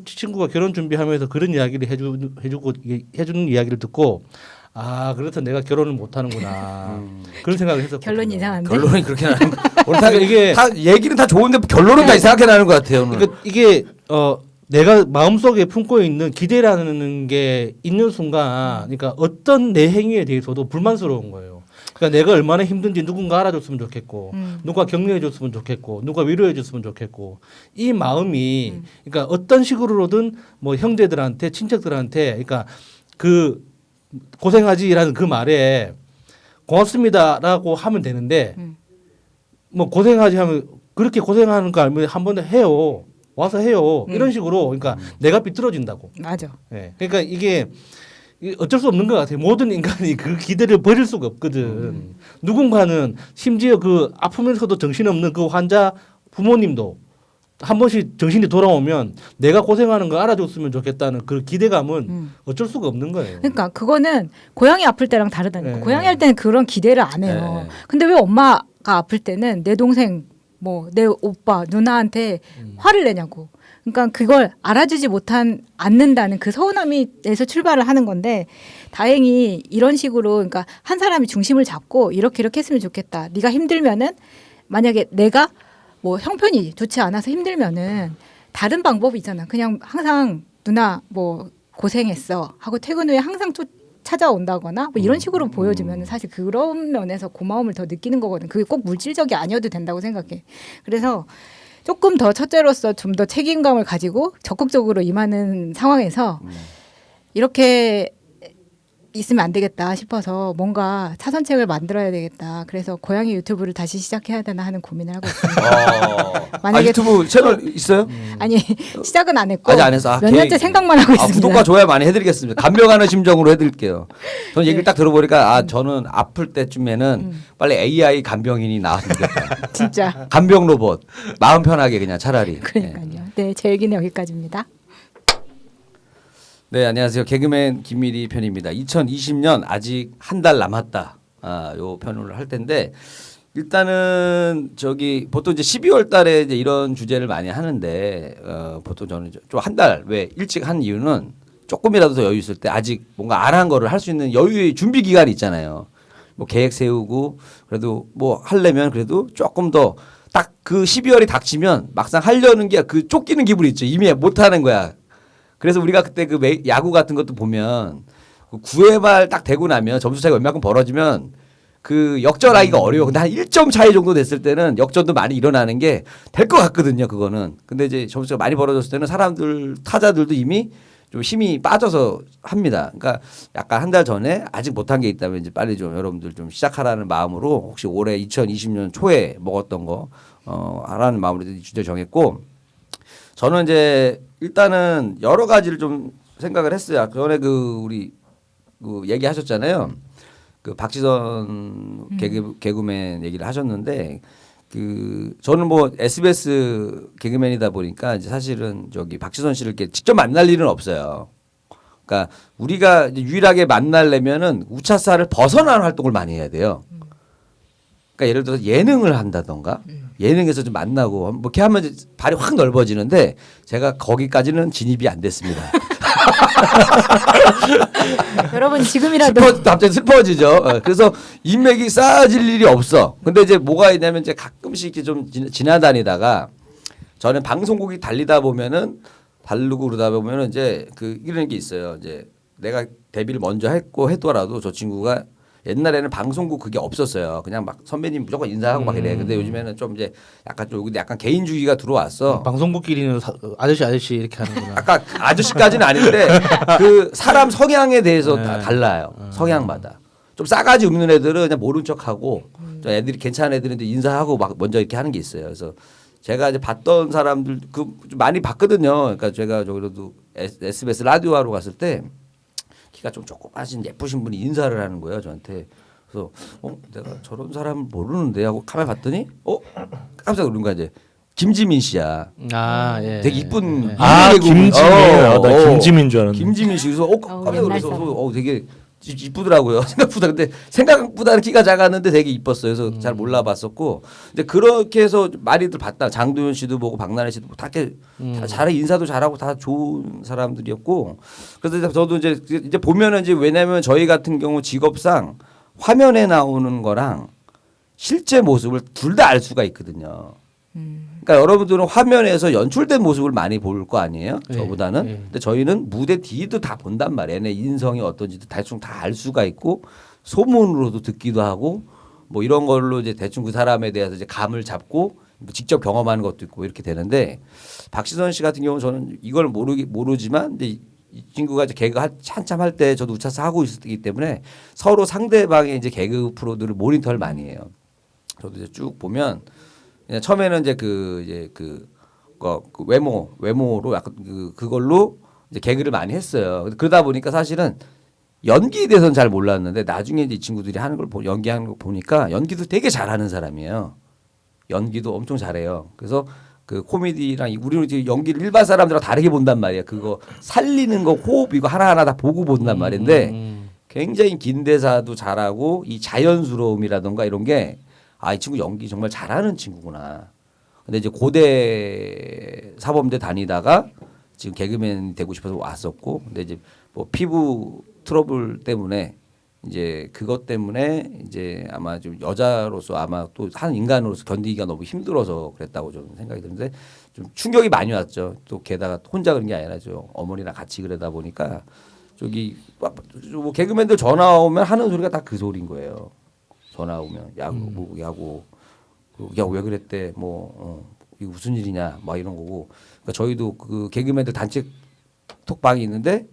친구가 결혼 준비하면서 그런 이야기를 해주는 이야기를 듣고, 아, 그래서 내가 결혼을 못 하는구나. 그런 생각을 했었거든요. 결론이 이상한데. 결론이 그렇게 나는 거. 오늘 다 이게 다 얘기는 다 좋은데 결론은 다 이상하게 나는 것 같아요. 오늘. 그러니까 이게 내가 마음속에 품고 있는 기대라는 게 있는 순간, 그러니까 어떤 내 행위에 대해서도 불만스러운 거예요. 그러니까 내가 얼마나 힘든지 누군가 알아줬으면 좋겠고, 누가 격려해줬으면 좋겠고, 누가 위로해줬으면 좋겠고, 이 마음이 그러니까 어떤 식으로든 뭐 형제들한테, 친척들한테, 그러니까 그 고생하지라는 그 말에 고맙습니다라고 하면 되는데, 뭐 고생하지 하면 그렇게 고생하는 거 알면 한번 해요. 와서 해요. 이런 식으로, 그러니까 내가 비뚤어진다고. 맞아. 예. 그러니까 이게 어쩔 수 없는 것 같아요. 모든 인간이 그 기대를 버릴 수가 없거든. 누군가는 심지어 그 아프면서도 정신없는 그 환자 부모님도 한 번씩 정신이 돌아오면 내가 고생하는 거 알아줬으면 좋겠다는 그 기대감은 어쩔 수가 없는 거예요. 그러니까 그거는 고양이 아플 때랑 다르다니까. 네. 고양이 할 때는 그런 기대를 안 해요. 네. 근데 왜 엄마가 아플 때는 내 동생, 뭐 내 오빠, 누나한테 화를 내냐고. 그러니까 그걸 알아주지 않는다는 그 서운함에서 출발을 하는 건데, 다행히 이런 식으로, 그러니까 한 사람이 중심을 잡고 이렇게 했으면 좋겠다. 네가 힘들면은, 만약에 내가 뭐 형편이 좋지 않아서 힘들면은 다른 방법이 있잖아. 그냥 항상 누나 뭐 고생했어 하고 퇴근 후에 항상 찾아온다거나 뭐 이런 식으로 보여주면 사실 그런 면에서 고마움을 더 느끼는 거거든. 그게 꼭 물질적이 아니어도 된다고 생각해. 그래서 조금 더 첫째로서 좀 더 책임감을 가지고 적극적으로 임하는 상황에서 이렇게 있으면 안 되겠다 싶어서 뭔가 차선책을 만들어야 되겠다. 그래서 고양이 유튜브를 다시 시작해야 되나 하는 고민을 하고 있습니다. 만약에 유튜브 채널 있어요? 아니 시작은 안 했고 아직 안 했어. 몇 년째 생각만 하고 있습니다. 구독과 좋아요 많이 해드리겠습니다. 감명하는 심정으로 해드릴게요. 저는 얘기를 딱 들어보니까 저는 아플 때쯤에는 빨리 AI 간병인이 나왔으면 좋겠다. 진짜. 간병 로봇 마음 편하게 그냥 차라리. 그러니까요. 네, 제 얘기는 여기까지입니다. 네, 안녕하세요. 개그맨 김미리 편입니다. 2020년 아직 한 달 남았다. 요 편을 할 텐데 일단은 보통 이제 12월 달에 이제 이런 주제를 많이 하는데 보통 저는 좀 한 달 왜 일찍 한 이유는 조금이라도 더 여유 있을 때 아직 뭔가 안 한 거를 할 수 있는 여유의 준비 기간이 있잖아요. 뭐 계획 세우고 그래도 뭐 하려면 그래도 조금 더 딱 그 12월이 닥치면 막상 하려는 게 그 쫓기는 기분이 있죠. 이미 못 하는 거야. 그래서 우리가 그때 그 야구 같은 것도 보면 9회 말 딱 되고 나면 점수 차이가 얼마큼 벌어지면 그 역전하기가 어려워. 근데 한 1점 차이 정도 됐을 때는 역전도 많이 일어나는 게 될 것 같거든요. 그거는. 근데 이제 점수가 많이 벌어졌을 때는 타자들도 이미 좀 힘이 빠져서 합니다. 그러니까 약간 한 달 전에 아직 못한 게 있다면 이제 빨리 좀 여러분들 좀 시작하라는 마음으로 혹시 올해 2020년 초에 먹었던 거 하라는 마음으로 주제 정했고 저는 이제 일단은 여러 가지를 좀 생각을 했어요. 아까 전에 우리 얘기하셨잖아요. 그 박지선 개그맨 얘기를 하셨는데 저는 뭐 SBS 개그맨이다 보니까 이제 사실은 박지선 씨를 이렇게 직접 만날 일은 없어요. 그러니까 우리가 이제 유일하게 만나려면은 우차사를 벗어나는 활동을 많이 해야 돼요. 그러니까 예를 들어서 예능을 한다던가 예능에서 좀 만나고 뭐 이렇게 하면 발이 확 넓어지는데 제가 거기까지는 진입이 안 됐습니다. 여러분 지금이라도 갑자기 슬퍼지죠. 그래서 인맥이 쌓아질 일이 없어. 근데 이제 뭐가 있냐면 이제 가끔씩 이렇게 좀 지나다니다가 저는 방송국이 다르고 그러다 보면은 이제 이런 게 있어요. 이제 내가 데뷔를 먼저 했고 해더라도 저 친구가 옛날에는 방송국 그게 없었어요. 그냥 막 선배님 무조건 인사하고 막 이래. 근데 요즘에는 좀 이제 약간 개인주의가 들어왔어. 방송국끼리는 아저씨 이렇게 하는구나. 아까 아저씨까지는 아닌데 그 사람 성향에 대해서 다 달라요. 성향마다. 좀 싸가지 없는 애들은 그냥 모른 척하고 좀 애들이 괜찮은 애들인데 인사하고 막 먼저 이렇게 하는 게 있어요. 그래서 제가 이제 봤던 사람들 좀 많이 봤거든요. 그러니까 제가 저기도 SBS 라디오 하러 갔을 때 키가 좀 조그마신 예쁘신 분이 인사를 하는 거예요 저한테. 그래서 내가 저런 사람 모르는데 하고 카메라 봤더니 깜짝 놀란 거야 이제. 김지민 씨야. 아, 예. 되게 이쁜 김지민. 나 김지민 줄 알았는데. 김지민 씨. 그래서 깜짝 옛날 놀라서 사람. 되게 이쁘더라고요. 생각보다. 근데 생각보다는 키가 작았는데 되게 이뻤어요. 그래서 잘 몰라봤었고. 근데 그렇게 해서 많이들 봤다. 장도연 씨도 보고 박나래 씨도 보고 다 잘해 인사도 잘하고 다 좋은 사람들이었고. 그래서 저도 이제 보면은 이제 왜냐면 저희 같은 경우 직업상 화면에 나오는 거랑 실제 모습을 둘 다 알 수가 있거든요. 그러니까 여러분들은 화면에서 연출된 모습을 많이 볼 거 아니에요? 저보다는. 근데 저희는 무대 뒤도 다 본단 말이에요. 내 인성이 어떤지도 대충 다 알 수가 있고 소문으로도 듣기도 하고 뭐 이런 걸로 이제 대충 그 사람에 대해서 이제 감을 잡고 직접 경험하는 것도 있고 이렇게 되는데 박시선 씨 같은 경우는 저는 이걸 모르지만 근데 이 친구가 이제 개그 한참 할 때 저도 우차사 하고 있었기 때문에 서로 상대방의 이제 개그 프로들을 모니터를 많이 해요. 저도 이제 쭉 보면 그냥 처음에는 이제 그 외모로 약간 그걸로 이제 개그를 많이 했어요. 그러다 보니까 사실은 연기에 대해서는 잘 몰랐는데 나중에 이제 이 친구들이 하는 걸 연기하는 걸 보니까 연기도 되게 잘하는 사람이에요. 연기도 엄청 잘해요. 그래서 그 코미디랑 우리는 이제 연기를 일반 사람들하고 다르게 본단 말이에요. 그거 살리는 거 호흡 이거 하나하나 다 보고 본단 말인데 굉장히 긴 대사도 잘하고 이 자연스러움이라던가 이런 게 이 친구 연기 정말 잘하는 친구구나. 근데 이제 고대 사범대 다니다가 지금 개그맨 되고 싶어서 왔었고, 근데 이제 뭐 피부 트러블 때문에 이제 그것 때문에 이제 아마 좀 여자로서 아마 또 한 인간으로서 견디기가 너무 힘들어서 그랬다고 좀 생각이 드는데 좀 충격이 많이 왔죠. 또 게다가 혼자 그런 게 아니라 저 어머니랑 같이 그러다 보니까 저기 뭐 개그맨들 전화 오면 하는 소리가 다 그 소리인 거예요. 전화 오면 야구 왜 그랬대 이거 무슨 일이냐 막 이런 거고. 그러니까 저희도 그 개그맨들 단체 톡방이 있는데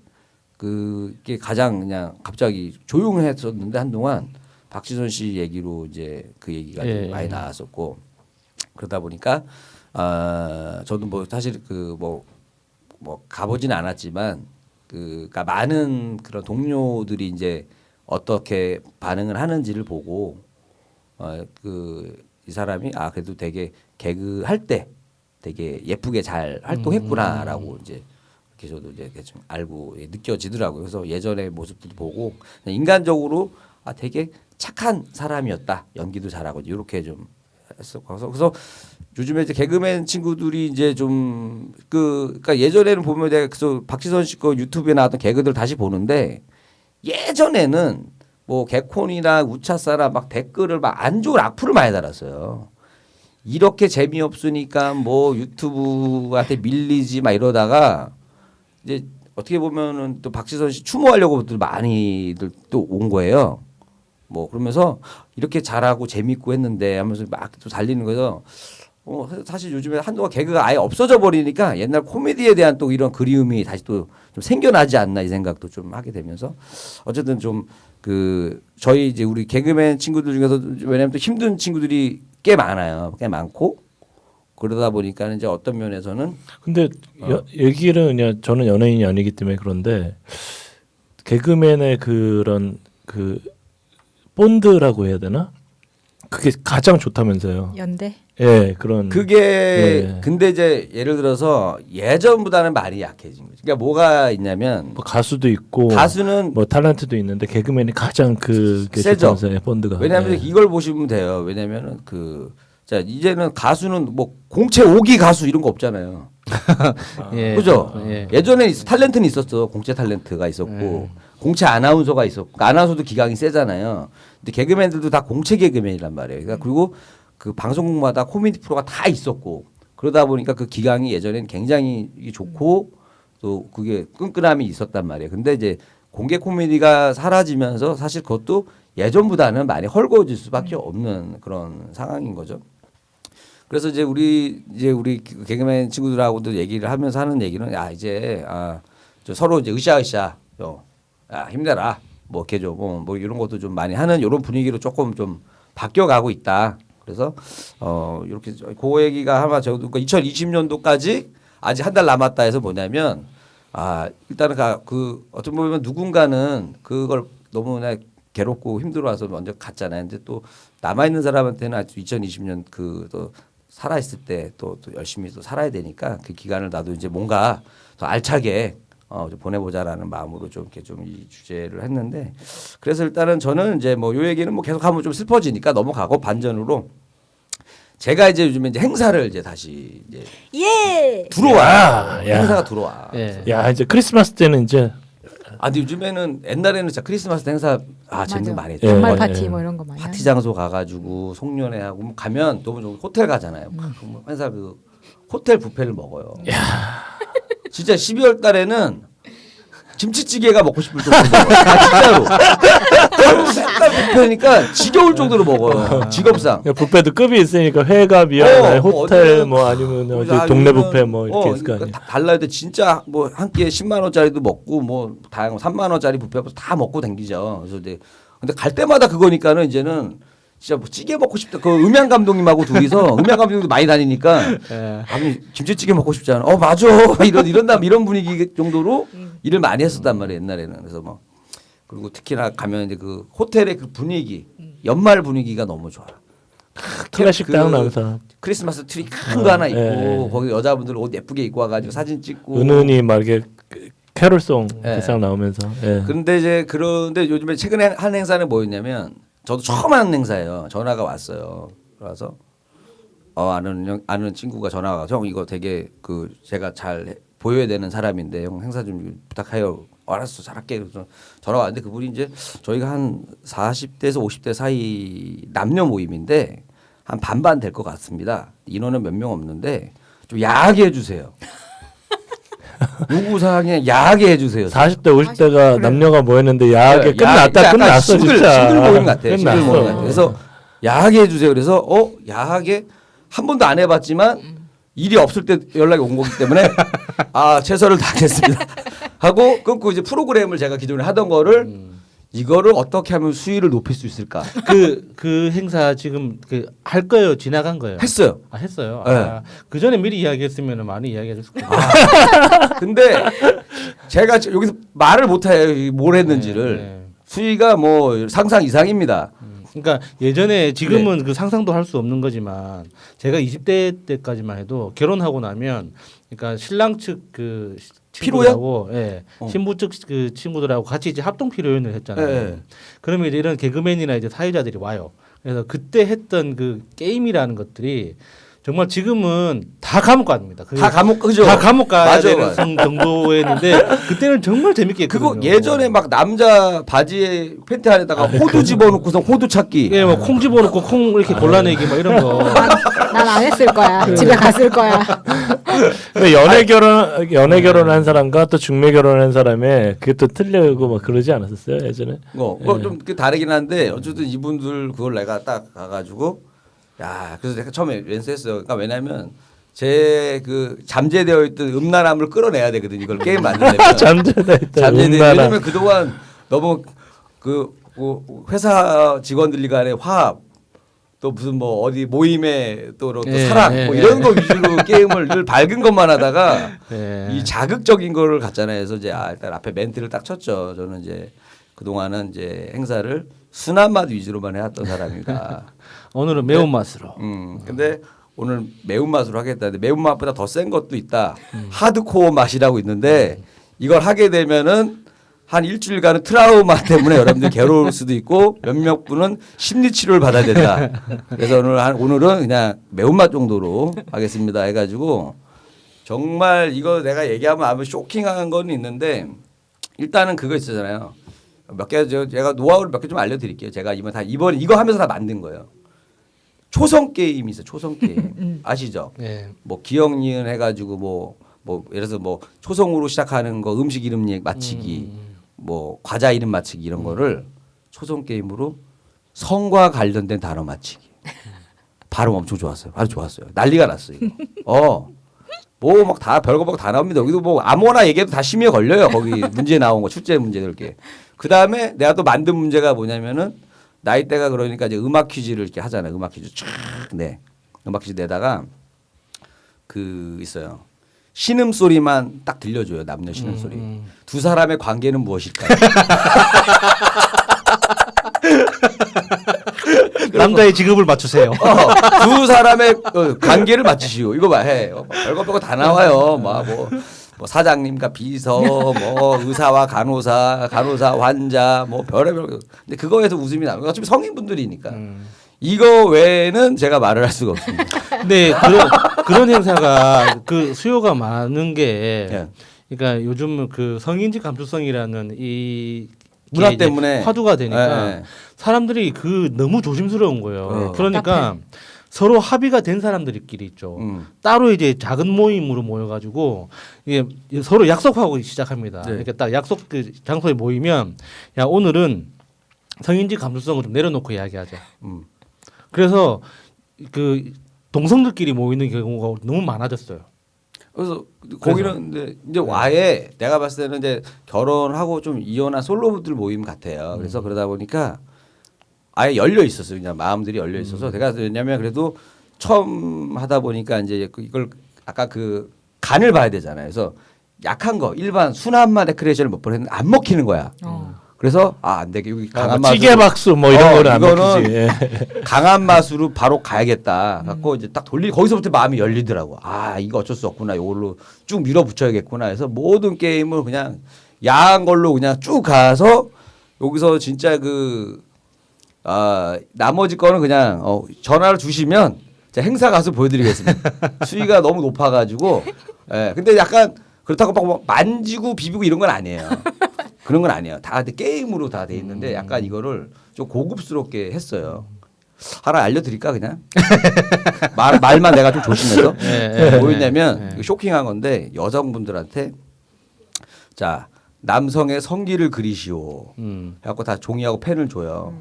그게 가장 그냥 갑자기 조용했었는데 한동안 박지선 씨 얘기로 이제 그 얘기가 좀 많이 나왔었고 그러다 보니까 저도 뭐 사실 뭐 가보진 않았지만 그러니까 많은 그런 동료들이 이제 어떻게 반응을 하는지를 보고 이 사람이 그래도 되게 개그 할 때 되게 예쁘게 잘 활동했구나라고 이제 이렇게 저도 이제 좀 알고 느껴지더라고요. 그래서 예전의 모습들도 보고 인간적으로 되게 착한 사람이었다. 연기도 잘하고 이렇게 좀 했었고 그래서 요즘에 이제 개그맨 친구들이 이제 좀 그러니까 예전에는 보면 내가 그래서 박지선 씨 거 유튜브에 나왔던 개그들 다시 보는데 예전에는 뭐 개콘이나 우차사나 막 댓글을 막 안 좋은 악플을 많이 달았어요. 이렇게 재미없으니까 뭐 유튜브한테 밀리지 막 이러다가 이제 어떻게 보면은 또 박지선 씨 추모하려고 많이들 또 온 거예요. 뭐 그러면서 이렇게 잘하고 재밌고 했는데 하면서 막 또 달리는 거죠. 사실 요즘에 한동안 개그가 아예 없어져 버리니까 옛날 코미디에 대한 또 이런 그리움이 다시 또 좀 생겨나지 않나 이 생각도 좀 하게 되면서 어쨌든 좀 저희 이제 우리 개그맨 친구들 중에서 왜냐하면 또 힘든 친구들이 꽤 많아요. 꽤 많고 그러다 보니까 이제 어떤 면에서는 근데 얘기를 그냥 저는 연예인이 아니기 때문에 그런데 개그맨의 그런 본드라고 해야 되나? 그게 가장 좋다면서요. 연대. 예, 그런. 그게 근데 이제 예를 들어서 예전보다는 많이 약해진 거죠. 그러니까 뭐가 있냐면 뭐 가수도 있고 가수는 뭐 탤런트도 있는데 개그맨이 가장 그게 세죠. 좋다면서요. 본드가. 왜냐하면 이걸 보시면 돼요. 왜냐면은 자 이제는 가수는 뭐 공채 5기 가수 이런 거 없잖아요. 그죠? 예전에 탤런트는 있었어. 공채 탤런트가 있었고 공채 아나운서가 있었고 아나운서도 기강이 세잖아요. 근데 개그맨들도 다 공채 개그맨이란 말이에요. 그러니까 그리고 그 방송국마다 코미디 프로가 다 있었고 그러다 보니까 그 기강이 예전에는 굉장히 좋고 또 그게 끈끈함이 있었단 말이에요. 근데 이제 공개 코미디가 사라지면서 사실 그것도 예전보다는 많이 헐거워질 수밖에 없는 그런 상황인 거죠. 그래서 이제 우리 개그맨 친구들하고도 얘기를 하면서 하는 얘기는 야 이제 저 서로 이제 으쌰으쌰 야 힘내라 뭐 이렇게 뭐 이런 것도 좀 많이 하는 이런 분위기로 조금 좀 바뀌어가고 있다. 그래서 이렇게 그 얘기가 아마 저도 2020년도까지 아직 한 달 남았다 해서 뭐냐면 일단은 그 어떤 보면 누군가는 그걸 너무나 괴롭고 힘들어서 먼저 갔잖아요. 근데 또 남아 있는 사람한테는 아직 2020년 또 살아 있을 때 또 열심히 또 살아야 되니까 그 기간을 나도 이제 뭔가 더 알차게 좀 보내보자라는 마음으로 좀 이렇게 좀 이 주제를 했는데 그래서 일단은 저는 이제 뭐 요 얘기는 뭐 계속하면 좀 슬퍼지니까 넘어가고 반전으로 제가 이제 요즘에 이제 행사를 이제 다시 이제 예. 들어와 야. 행사가 들어와. 예. 야 이제 크리스마스 때는 이제 근데 요즘에는 옛날에는 진짜 크리스마스 때 행사 재밌는 거 많이 했죠. 예. 연말 예. 파티 뭐 이런 거 많이. 파티 장소 가가지고 송년회하고 뭐 가면 너무 좋은 호텔 가잖아요. 그럼 항상 그 호텔 뷔페를 먹어요. 진짜 12월 달에는 김치찌개가 먹고 싶을 정도로 먹어요. 진짜로. 맨날 뷔페니까 지겨울 정도로 먹어요. 직업상. 뷔페도 급이 있으니까 회가 미안해 호텔 어디는- 뭐 아니면 어디 아, 동네 요즘은 뷔페 뭐 이렇게 있을 거 그러니까 아니에요. 다 달라야 돼. 진짜 뭐 한 끼에 10만 원짜리도 먹고 뭐 다양한 3만 원짜리 뷔페 다 먹고 댕기죠. 그래서 이제 근데 갈 때마다 그거니까는 이제는 진짜 뭐 찌개 먹고 싶다. 그 음향 감독님하고 둘이서 음향 감독님도 많이 다니니까 예. 아니 김치찌개 먹고 싶지 않아. 맞아. 이런 분위기 정도로 일을 많이 했었단 말이에요 옛날에는. 그래서 뭐 그리고 특히나 가면 이제 그 호텔의 그 분위기 연말 분위기가 너무 좋아. 클래식 그 다운하면서 크리스마스 트리 큰 거 하나 있고 예. 거기 여자분들 옷 예쁘게 입고 와가지고 사진 찍고. 은은히 막 이렇게 캐롤송 예. 대상 나오면서 예. 그런데 요즘에 최근에 한 행사는 뭐였냐면 저도 처음 하는 행사예요. 전화가 왔어요. 그래서 아는 친구가 전화가 와서 형 이거 되게 제가 잘 보여야 되는 사람인데 형 행사 좀 부탁해요. 알았어 잘할게. 그래서 전화가 왔는데 그분이 이제 저희가 한 40대에서 50대 사이 남녀 모임인데 한 반반 될 것 같습니다. 인원은 몇 명 없는데 좀 야하게 해주세요. 요구사항에 야하게 해주세요. 40대 50대가 남녀가 모였는데 야하게 야, 끝났다 약간 끝났어 진짜 싱글 모임 같아. 싱글 끝났어. 모임 같아. 그래서 야하게 해주세요. 그래서 야하게 한 번도 안 해봤지만 일이 없을 때 연락이 온 거기 때문에 최선을 다하겠습니다 하고 끊고 이제 프로그램을 제가 기존에 하던 거를 이거를 어떻게 하면 수위를 높일 수 있을까 그 행사 지금 할 거예요? 지나간 거예요? 했어요. 했어요. 네. 그 전에 미리 이야기했으면 많이 이야기해 줬을 거예요. 근데 제가 여기서 말을 못해요. 뭘 했는지를. 네. 수위가 뭐 상상 이상입니다. 그러니까 예전에 지금은 그 상상도 할 수 없는 거지만 제가 20대 때까지만 해도 결혼하고 나면 그러니까 신랑 측 그 친구들하고 신부 측 그 친구들하고 같이 이제 합동 피로연을 했잖아요. 네. 그러면 이제 이런 개그맨이나 이제 사회자들이 와요. 그래서 그때 했던 그 게임이라는 것들이 정말 지금은 다 감옥 가입니다. 다 감옥 그죠? 다 감옥 가야 맞아, 되는 맞아. 정도였는데 그때는 정말 재밌게 했거든요. 그거 예전에 막 남자 바지에 팬티 안에다가 호두 집어넣고서 호두 찾기. 예, 뭐 콩 집어넣고 콩 이렇게 골라내기 뭐 이런 거. 난 안 했을 거야. 집에 갔을 거야. 근데 연애 결혼한 사람과 또 중매 결혼한 사람의 그게 또 틀리고 막 그러지 않았었어요 예전에? 좀 다르긴 한데 어쨌든 이분들 그걸 내가 딱 가가지고 그래서 내가 처음에 왼수했어요. 그러니까 왜냐면 제 그 잠재되어 있던 음란함을 끌어내야 되거든 이걸 게임 만들려면. 왜냐면 그동안 너무 회사 직원들 간의 화합 또 무슨 뭐 어디 모임에 또 사랑 뭐 이런 거 위주로 게임을 늘 밝은 것만 하다가 이 자극적인 거를 갖잖아요. 그래서 이제 일단 앞에 멘트를 딱 쳤죠. 저는 이제 그동안은 이제 행사를 순한 맛 위주로만 해왔던 사람입니다. 오늘은 매운맛으로. 근데 오늘 매운맛으로 하겠다. 근데 매운맛보다 더 센 것도 있다. 하드코어 맛이라고 있는데 이걸 하게 되면은 한 일주일간은 트라우마 때문에 여러분들 괴로울 수도 있고 몇몇 분은 심리 치료를 받아야 된다. 그래서 오늘은 그냥 매운맛 정도로 하겠습니다 해가지고 정말 이거 내가 얘기하면 아마 쇼킹한 건 있는데 일단은 그거 있잖아요. 제가 노하우를 몇 개 좀 알려드릴게요. 제가 이번 이거 하면서 다 만든 거예요. 초성 게임이 있어요. 초성 게임 아시죠? 네. 뭐 기억 니은 해가지고 뭐 예를 들어서 뭐 초성으로 시작하는 거 음식 이름 맞히기 뭐 과자 이름 맞히기 이런 거를 초성 게임으로 성과 관련된 단어 맞히기. 발음 엄청 좋았어요. 아주 좋았어요. 난리가 났어요. 이거. 뭐 막 다 별거 막 다 나옵니다. 여기도 뭐 아무거나 얘기해도 다 심의에 걸려요. 거기 문제 나온 거 출제 문제들 게. 그 다음에 내가 또 만든 문제가 뭐냐면은 나이대가 그러니까 이제 음악 퀴즈를 이렇게 하잖아요. 음악 퀴즈 쫙 내. 음악 퀴즈 내다가 그 있어요. 신음 소리만 딱 들려줘요. 남녀 신음 소리. 두 사람의 관계는 무엇일까요? 남자의 직업을 맞추세요. 두 사람의 관계를 맞추시오. 이거 봐 해. 별거 다 나와요. 뭐 사장님과 비서, 뭐 의사와 간호사, 환자, 뭐 별의별. 근데 그거에서 웃음이 나요. 어차피 성인분들이니까. 이거 외에는 제가 말을 할 수가 없습니다. 근데 그런 행사가 그 수요가 많은 게 예. 그러니까 요즘 그 성인지 감수성이라는 이 문화 이제 때문에 화두가 되니까 예, 예. 사람들이 그 너무 조심스러운 거예요. 그러니까 답답해. 서로 합의가 된 사람들끼리 있죠. 따로 이제 작은 모임으로 모여가지고 이게 서로 약속하고 시작합니다. 네. 이렇게 딱 약속 그 장소에 모이면 야 오늘은 성인지 감수성을 좀 내려놓고 이야기하자. 그래서 그 동성들끼리 모이는 경우가 너무 많아졌어요. 그래서 거기는 이제 와에 내가 봤을 때는 이제 결혼하고 좀 이혼한 솔로분들 모임 같아요. 그래서 그러다 보니까 아예 열려 있었어요. 그냥 마음들이 열려 있어서 내가 왜냐면 그래도 처음 하다 보니까 이제 이걸 아까 그 간을 봐야 되잖아요. 그래서 약한 거 일반 순한맛 데코레이션을 몇 번 했는데 안 먹히는 거야. 그래서 안 되게 여기 강한 맛으로 찌개 박수 뭐 이런 거는 안 이거는 먹히지. 예. 강한 맛으로 바로 가야겠다. 갖고 이제 딱 거기서부터 마음이 열리더라고. 이거 어쩔 수 없구나. 이걸로 쭉 밀어붙여야겠구나. 해서 모든 게임을 그냥 야한 걸로 그냥 쭉 가서 여기서 진짜 나머지 거는 그냥 전화를 주시면 제가 행사 가서 보여드리겠습니다. 수위가 너무 높아가지고. 예. 근데 약간 그렇다고 막 만지고 비비고 이런 건 아니에요. 그런 건 아니에요. 다 게임으로 다 돼 있는데 약간 이거를 좀 고급스럽게 했어요. 하나 알려드릴까 그냥? 말만 내가 좀 조심해서. 뭐였냐면 쇼킹한 건데 여성분들한테 자 남성의 성기를 그리시오. 해갖고 다 종이하고 펜을 줘요.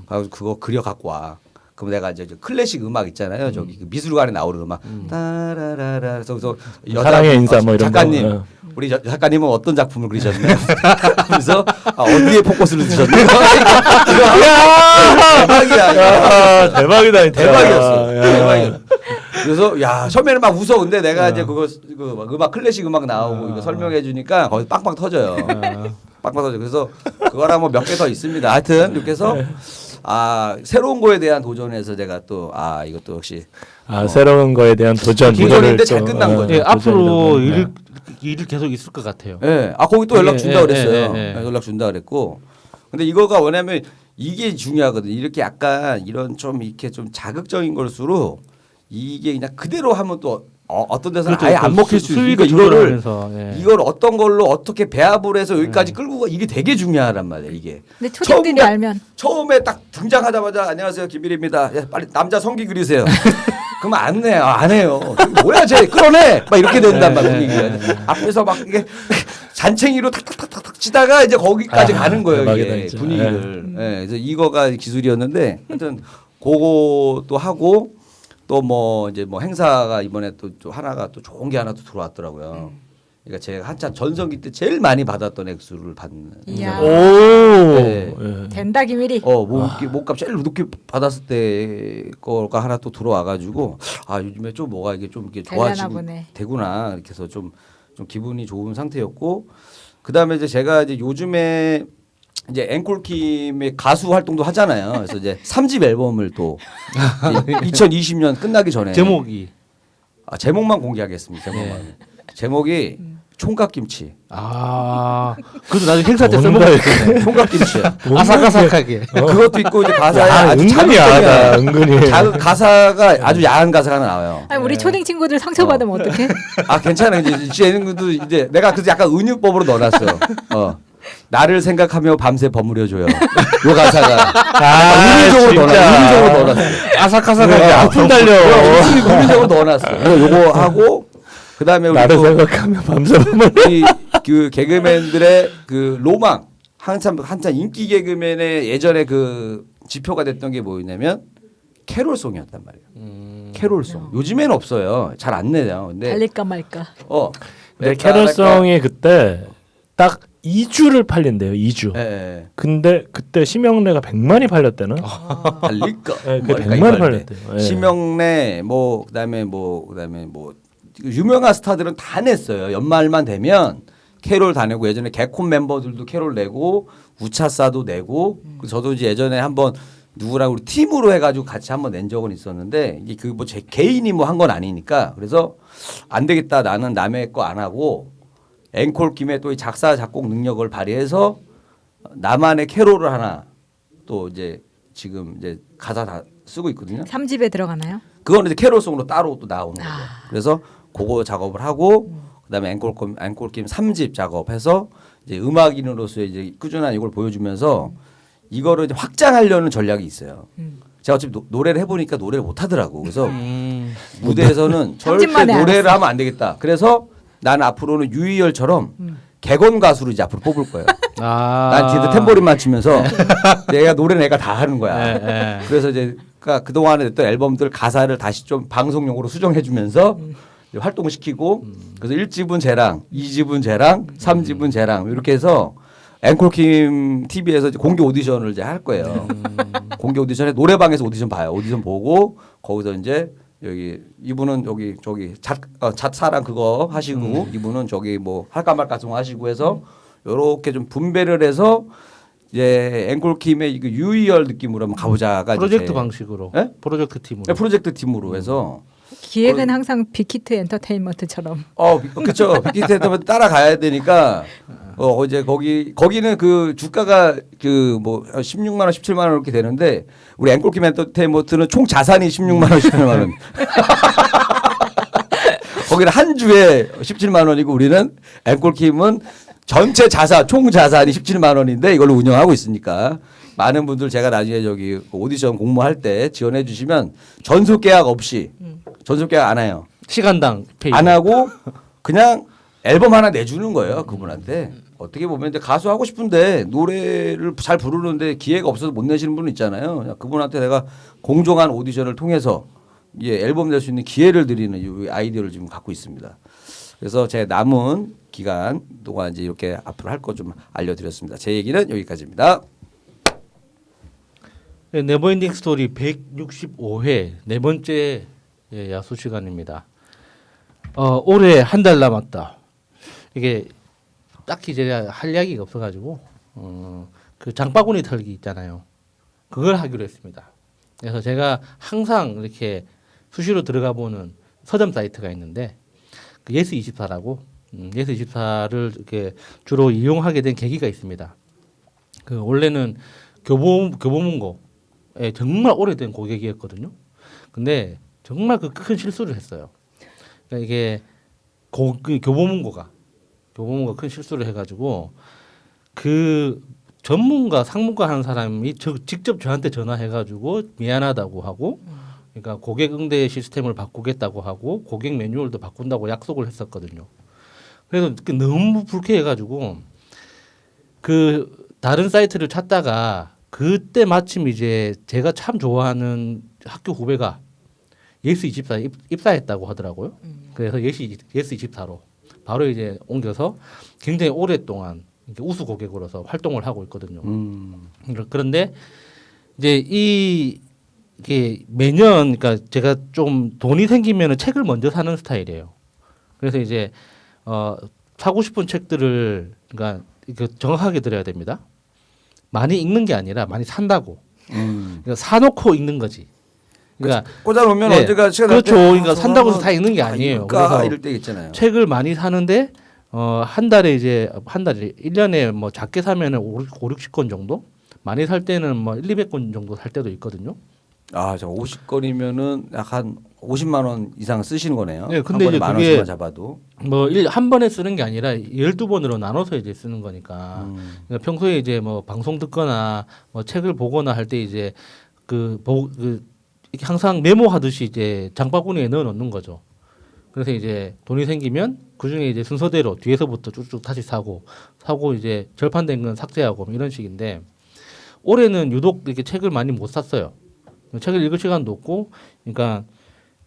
그래서 그거 그려 갖고 와. 그럼 내가 이제 클래식 음악 있잖아요. 저기 그 미술관에 나오는 음악. 따라라라. 그래서 사랑의 인사 뭐 이런 작가님. 거. 우리 작가님은 어떤 작품을 그리셨나요? 그래서 어디에 포커스를 두셨나요? 대박이야. 대박이다 진짜. 대박이었어. 야. 대박이야. 그래서 처음에는 막 웃어. 근데 내가 이제 그거 막 음악 클래식 음악 나오고 이거 설명해 주니까 거기 빵빵 터져요. 빵빵 터져. 그래서 그거랑 뭐 몇 개 더 있습니다. 하여튼 이렇게 해서 새로운 거에 대한 도전에서 제가 또 이것도 역시 새로운 거에 대한 도전. 도전인데 잘 끝난 거죠. 예, 앞으로 도전이다. 일을 계속 있을 것 같아요. 예. 거기 또 연락 준다 그랬어요. 예. 연락 준다 그랬고. 근데 이거가 뭐냐면 이게 중요하거든. 이렇게 약간 이런 좀 이렇게 좀 자극적인 걸수록 이게 그냥 그대로 하면 또 어떤 데서는 그렇죠. 아예 안 먹힐 수 있으니까 이걸 어떤 걸로 어떻게 배합을 해서 여기까지 끌고 가 이게 되게 중요하단 말이야 이게. 근데 초딩들이 알면 처음에 딱 등장하자마자 안녕하세요 김일입니다. 빨리 남자 성기 그리세요. 그러면 안 해요. 뭐야 쟤 끌어내 막 이렇게 된단 말이야 분위기가. 앞에서 막 이게 잔챙이로 탁탁탁탁 치다가 이제 거기까지 가는 거예요 이게 진짜. 분위기를. 그래서 이거가 기술이었는데 하여튼 그것도 하고. 또 뭐 이제 뭐 행사가 이번에 또 하나가 또 좋은 게 하나 또 들어왔더라고요. 그러니까 제가 한참 전성기 때 제일 많이 받았던 액수를 받는. 이야. 오. 네. 예. 된다 김일이. 몸값 제일 높게 받았을 때 거가 하나 또 들어와가지고 요즘에 좀 뭐가 이게 좀 이렇게 좋아지고 보네. 되구나 이렇게 해서 좀 기분이 좋은 상태였고 그 다음에 이제 제가 이제 요즘에 이제 앵콜킴의 가수 활동도 하잖아요. 그래서 이제 3집 앨범을 또 2020년 끝나기 전에 제목이 제목만 공개하겠습니다. 제목이 총각김치. 그것도 나중에 행사 때 뭔가 써먹을 총각김치야. 아삭아삭하게. 그것도 있고 이제 가사에 아주 은근히 야하다. 은근히. 가사가 아주 야한 가사가 하나 나와요. 아니, 우리 초딩 친구들 상처 받으면 어떡해? 괜찮아. 이제 쟤네들도 이제 내가 그래서 약간 은유법으로 넣어놨어. 나를 생각하며 밤새 버무려줘요. 요 가사가 은유적으로 넣어놨어. 아삭아삭하게 아픔 달려. 은유적으로 넣어놨어. 요거 하고 그다음에 우리 나를 또 생각하며 밤새 보면 그 개그맨들의 그 로망 한참 인기 개그맨의 예전에 그 지표가 됐던 게 뭐였냐면 캐롤송이었단 말이에요. 캐롤송. 요즘에는 없어요. 잘 안 내요. 근데 달릴까 말까. 네, 캐롤송이 그때 딱 2주를 팔린대요. 2주. 예. 근데 그때 심영래가 100만이 팔렸대는. 달릴까? 네, 그 뭐랄까 100만 이거 팔렸대요. 예. 심영래 그다음에 유명한 스타들은 다 냈어요. 연말만 되면 캐롤 다 내고 예전에 개콘 멤버들도 캐롤 내고 우차사도 내고 저도 이제 예전에 한번 누구랑 우리 팀으로 해가지고 같이 한번 낸 적은 있었는데 이게 그 뭐 제 개인이 뭐 한 건 아니니까 그래서 안 되겠다 나는 남의 거 안 하고 앵콜 김에 또 이 작사 작곡 능력을 발휘해서 나만의 캐롤을 하나 또 이제 지금 이제 가사 다 쓰고 있거든요. 3집에 들어가나요? 그거는 이제 캐롤송으로 따로 또 나오는 거죠. 그래서 그거 작업을 하고 그다음에 앵콜킴 3집 작업해서 이제 음악인으로서의 이제 꾸준한 이걸 보여주면서 이거를 이제 확장하려는 전략이 있어요. 제가 어차피 노래를 해보니까 노래를 못 하더라고. 그래서 무대에서는 절대 3집 만에 노래를 알았어. 하면 안 되겠다. 그래서 나는 앞으로는 유희열처럼 객원 가수로 이제 앞으로 뽑을 거예요. 난 뒤에서 탬버린만 치면서 내가 노래 내가 다 하는 거야. 그래서 이제 그러니까 그동안에 냈던 앨범들 가사를 다시 좀 방송용으로 수정해주면서 활동을 시키고 그래서 1집은 쟤랑 2집은 쟤랑 3집은 쟤랑 이렇게 해서 앵콜킴 TV에서 공개 오디션을 이제 할 거예요. 공개 오디션에 노래방에서 오디션 봐요. 오디션 보고 거기서 이제 여기 이분은 여기 저기 잣사랑 그거 하시고 이분은 저기 뭐 할까 말까 좀 하시고 해서 요렇게 좀 분배를 해서 이제 앵콜킴의 그 유희열 느낌으로 한번 가보자가 프로젝트 이제 방식으로. 네? 프로젝트 팀으로. 네, 프로젝트 팀으로 해서 기획은 항상 빅히트 엔터테인먼트처럼. 그렇죠. 빅히트에서 따라가야 되니까 이제 거기는 그 주가가 그 뭐 16만 원, 17만 원 이렇게 되는데 우리 앵콜킴 엔터테인먼트는 총 자산이 16만 원, 17만 원. 거기는 한 주에 17만 원이고 우리는 앵콜킴은 전체 자산 총 자산이 17만 원인데 이걸로 운영하고 있으니까 많은 분들 제가 나중에 저기 오디션 공모할 때 지원해 주시면 전속 계약 없이 전속 계약 안 해요. 시간당 페이. 안 하고 그냥 앨범 하나 내주는 거예요 그분한테. 어떻게 보면 이제 가수 하고 싶은데 노래를 잘 부르는데 기회가 없어서 못 내시는 분 있잖아요. 그냥 그분한테 내가 공정한 오디션을 통해서 앨범 낼 수 있는 기회를 드리는 이 아이디어를 지금 갖고 있습니다. 그래서 제 남은 기간 동안 이제 이렇게 앞으로 할 거 좀 알려드렸습니다. 제 얘기는 여기까지입니다. 네, 네버엔딩 스토리 165회 네 번째 야수 시간입니다. 올해 한 달 남았다. 이게 딱히 제가 할 이야기가 없어가지고 그 장바구니 털기 있잖아요. 그걸 하기로 했습니다. 그래서 제가 항상 이렇게 수시로 들어가 보는 서점 사이트가 있는데 그 예스24라고 예스24를 이렇게 주로 이용하게 된 계기가 있습니다. 그 원래는 교보문고에 정말 오래된 고객이었거든요. 근데 정말 그 큰 실수를 했어요. 그러니까 이게 그 교보문고가 큰 실수를 해가지고 그 전문가 상무가 하는 사람이 직접 저한테 전화해가지고 미안하다고 하고 그러니까 고객 응대 시스템을 바꾸겠다고 하고 고객 매뉴얼도 바꾼다고 약속을 했었거든요. 그래서 너무 불쾌해가지고 그 다른 사이트를 찾다가 그때 마침 이제 제가 참 좋아하는 학교 후배가 예스24 입사했다고 하더라고요. 그래서 예스24로 바로 이제 옮겨서 굉장히 오랫동안 우수 고객으로서 활동을 하고 있거든요. 그런데 이제 이게 매년 그러니까 제가 좀 돈이 생기면은 책을 먼저 사는 스타일이에요. 그래서 이제 사고 싶은 책들을 그러니까 정확하게 들어야 됩니다. 많이 읽는 게 아니라 많이 산다고. 그러니까 사놓고 읽는 거지. 그러니까 꽂아놓으면 네, 언제가 시간 그렇죠. 그러니까 산다고 해서 다 읽는 게 아니에요. 그래서 이럴 때 있잖아요. 책을 많이 사는데 한 달에 1년에 뭐 작게 사면은 5, 60권 정도? 많이 살 때는 뭐 1, 200권 정도 살 때도 있거든요. 저 50건이면은 약 한 50만 원 이상 쓰시는 거네요. 네, 근데 한 번에 이제 만 그게 원씩만 잡아도. 뭐 한 번에 쓰는 게 아니라 12번으로 나눠서 이제 쓰는 거니까. 그러니까 평소에 이제 뭐 방송 듣거나 뭐 책을 보거나 할 때 이제 이렇게 항상 메모하듯이 이제 장바구니에 넣어 놓는 거죠. 그래서 이제 돈이 생기면 그 중에 이제 순서대로 뒤에서부터 쭉쭉 다시 사고 이제 절판된 건 삭제하고 뭐 이런 식인데 올해는 유독 이렇게 책을 많이 못 샀어요. 책을 읽을 시간도 없고, 그러니까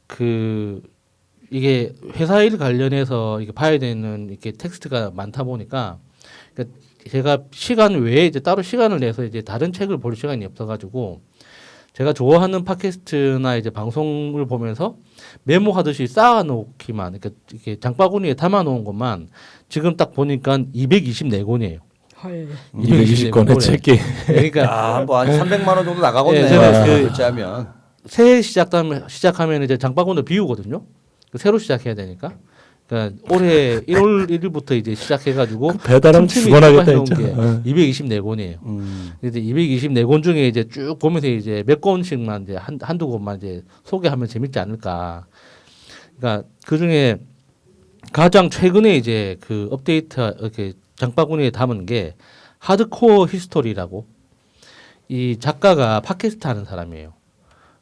그 이게 회사 일 관련해서 이게 봐야 되는 이렇게 텍스트가 많다 보니까 그러니까 제가 시간 외에 이제 따로 시간을 내서 이제 다른 책을 볼 시간이 없어가지고 제가 좋아하는 팟캐스트나 이제 방송을 보면서 메모하듯이 쌓아놓기만 이렇게 장바구니에 담아놓은 것만 지금 딱 보니까 224권이에요. 헐. 220권의 책이. 그러니까 한번 한 300만 원 정도 나가겠네. 예, 제가 그- 결제하면. 새해 시작하면 이제 장바구니를 비우거든요. 새로 시작해야 되니까. 그러니까 올해 1월 1일부터 이제 시작해가지고 배달하면 틈틈이 죽어나겠다 추가해온 진짜. 게 224권이에요. 이제 224권 중에 이제 쭉 보면서 이제 몇 권씩만 이제 한두 권만 이제 소개하면 재밌지 않을까. 그러니까 그 중에 가장 최근에 이제 그 업데이트 이렇게 장바구니에 담은 게 하드코어 히스토리라고 이 작가가 팟캐스트 하는 사람이에요.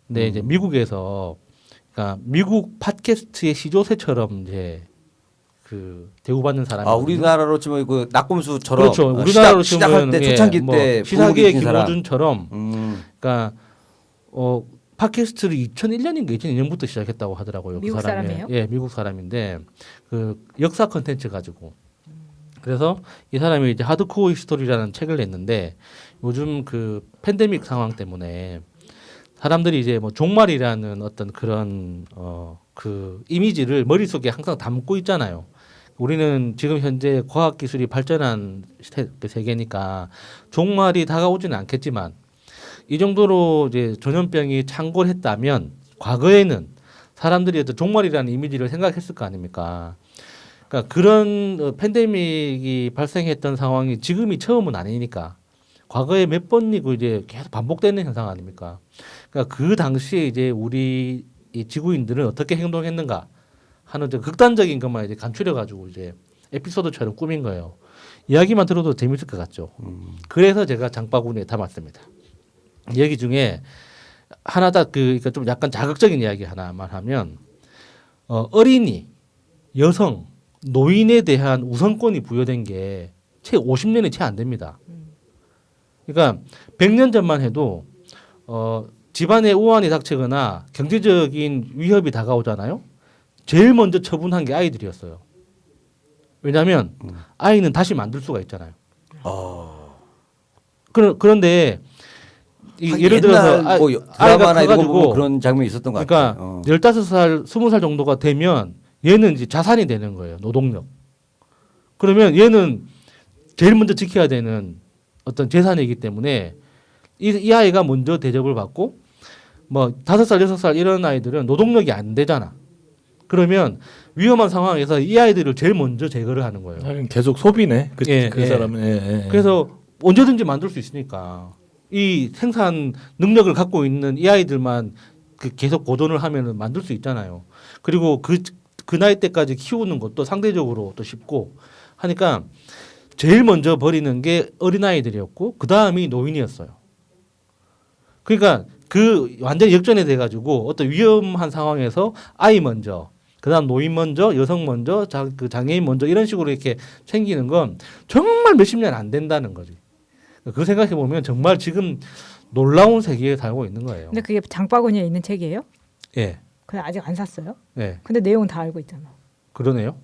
근데 이제 미국에서 그러니까 미국 팟캐스트의 시조새처럼 이제 그 대우받는 사람이 우리나라로 치면 그 낙곰수처럼 그렇죠. 우리나라로 시작할 때 초창기 뭐 때 시사기의 부르기 사람. 김호준처럼 그러니까 팟캐스트를 2001년인가 2002년부터 시작했다고 하더라고요. 미국 그 사람이. 사람이에요? 예, 미국 사람인데 그 역사 컨텐츠 가지고 그래서 이 사람이 이제 하드코어 히스토리라는 책을 냈는데 요즘 그 팬데믹 상황 때문에 사람들이 이제 뭐 종말이라는 어떤 그런 그 이미지를 머릿속에 항상 담고 있잖아요. 우리는 지금 현재 과학 기술이 발전한 세계니까 종말이 다가오지는 않겠지만 이 정도로 이제 전염병이 창궐했다면 과거에는 사람들이 어떤 종말이라는 이미지를 생각했을 거 아닙니까? 그러니까 그런 팬데믹이 발생했던 상황이 지금이 처음은 아니니까 과거에 몇 번이고 이제 계속 반복되는 현상 아닙니까? 그러니까 그 당시에 이제 우리 이 지구인들은 어떻게 행동했는가 하는 좀 극단적인 것만 이제 간추려 가지고 이제 에피소드처럼 꾸민 거예요. 이야기만 들어도 재밌을 것 같죠. 그래서 제가 장바구니에 담았습니다. 얘기 중에 하나 그러니까 좀 약간 자극적인 이야기 하나만 하면 어린이, 여성, 노인에 대한 우선권이 부여된 게 채 50년이 채 안 됩니다. 그러니까 100년 전만 해도 집안에 우환이 닥치거나 경제적인 위협이 다가오잖아요. 제일 먼저 처분한 게 아이들이었어요. 왜냐하면 아이는 다시 만들 수가 있잖아요. 그런데 예를 들어서 뭐 아이가 드라마나 이런 거 커가지고 보면 그런 장면이 있었던 것 같아요. 그러니까 15살, 20살 정도가 되면 얘는 이제 자산이 되는 거예요. 노동력. 그러면 얘는 제일 먼저 지켜야 되는 어떤 재산이기 때문에 이 아이가 먼저 대접을 받고 뭐 5살, 6살 이런 아이들은 노동력이 안 되잖아. 그러면 위험한 상황에서 이 아이들을 제일 먼저 제거를 하는 거예요. 하긴 계속 소비네. 그 예. 사람은. 예. 그래서 언제든지 만들 수 있으니까 이 생산 능력을 갖고 있는 이 아이들만 계속 보존을 하면은 만들 수 있잖아요. 그리고 그 나이 때까지 키우는 것도 상대적으로 또 쉽고 하니까 제일 먼저 버리는 게 어린아이들이었고 그 다음이 노인이었어요. 그러니까 그 완전히 역전이 돼가지고 어떤 위험한 상황에서 아이 먼저, 그다음 노인 먼저, 여성 먼저, 그 장애인 먼저 이런 식으로 이렇게 챙기는 건 정말 몇십 년 안 된다는 거지. 그 생각해 보면 정말 지금 놀라운 세계에 살고 있는 거예요. 근데 그게 장바구니에 있는 책이에요? 예, 근데 아직 안 샀어요? 예, 근데 내용 다 알고 있잖아. 그러네요.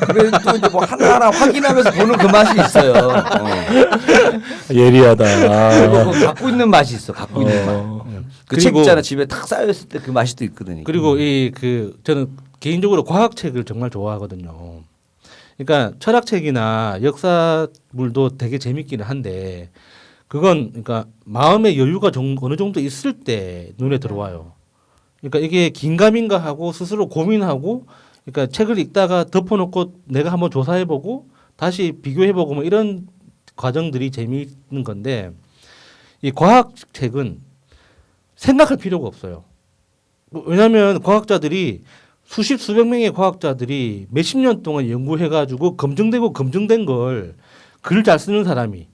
그래도 또 이제 뭐 하나하나 확인하면서 보는 그 맛이 있어요. 예리하다. 그리고 그거 갖고 있는 맛이 있어. 갖고 있는 맛. 그 책 그리고- 있잖아. 집에 탁 쌓여있을 때 그 맛이 또 있거든요. 그리고 저는 개인적으로 과학책을 정말 좋아하거든요. 그러니까 철학책이나 역사물도 되게 재밌기는 한데 그건 그러니까 마음의 여유가 어느 정도 있을 때 눈에 들어와요. 그러니까 이게 긴가민가 하고 스스로 고민하고 그러니까 책을 읽다가 덮어놓고 내가 한번 조사해보고 다시 비교해보고 뭐 이런 과정들이 재미있는 건데 이 과학책은 생각할 필요가 없어요. 왜냐하면 과학자들이 수백 명의 과학자들이 몇십 년 동안 연구해가지고 검증되고 검증된 걸 글 잘 쓰는 사람이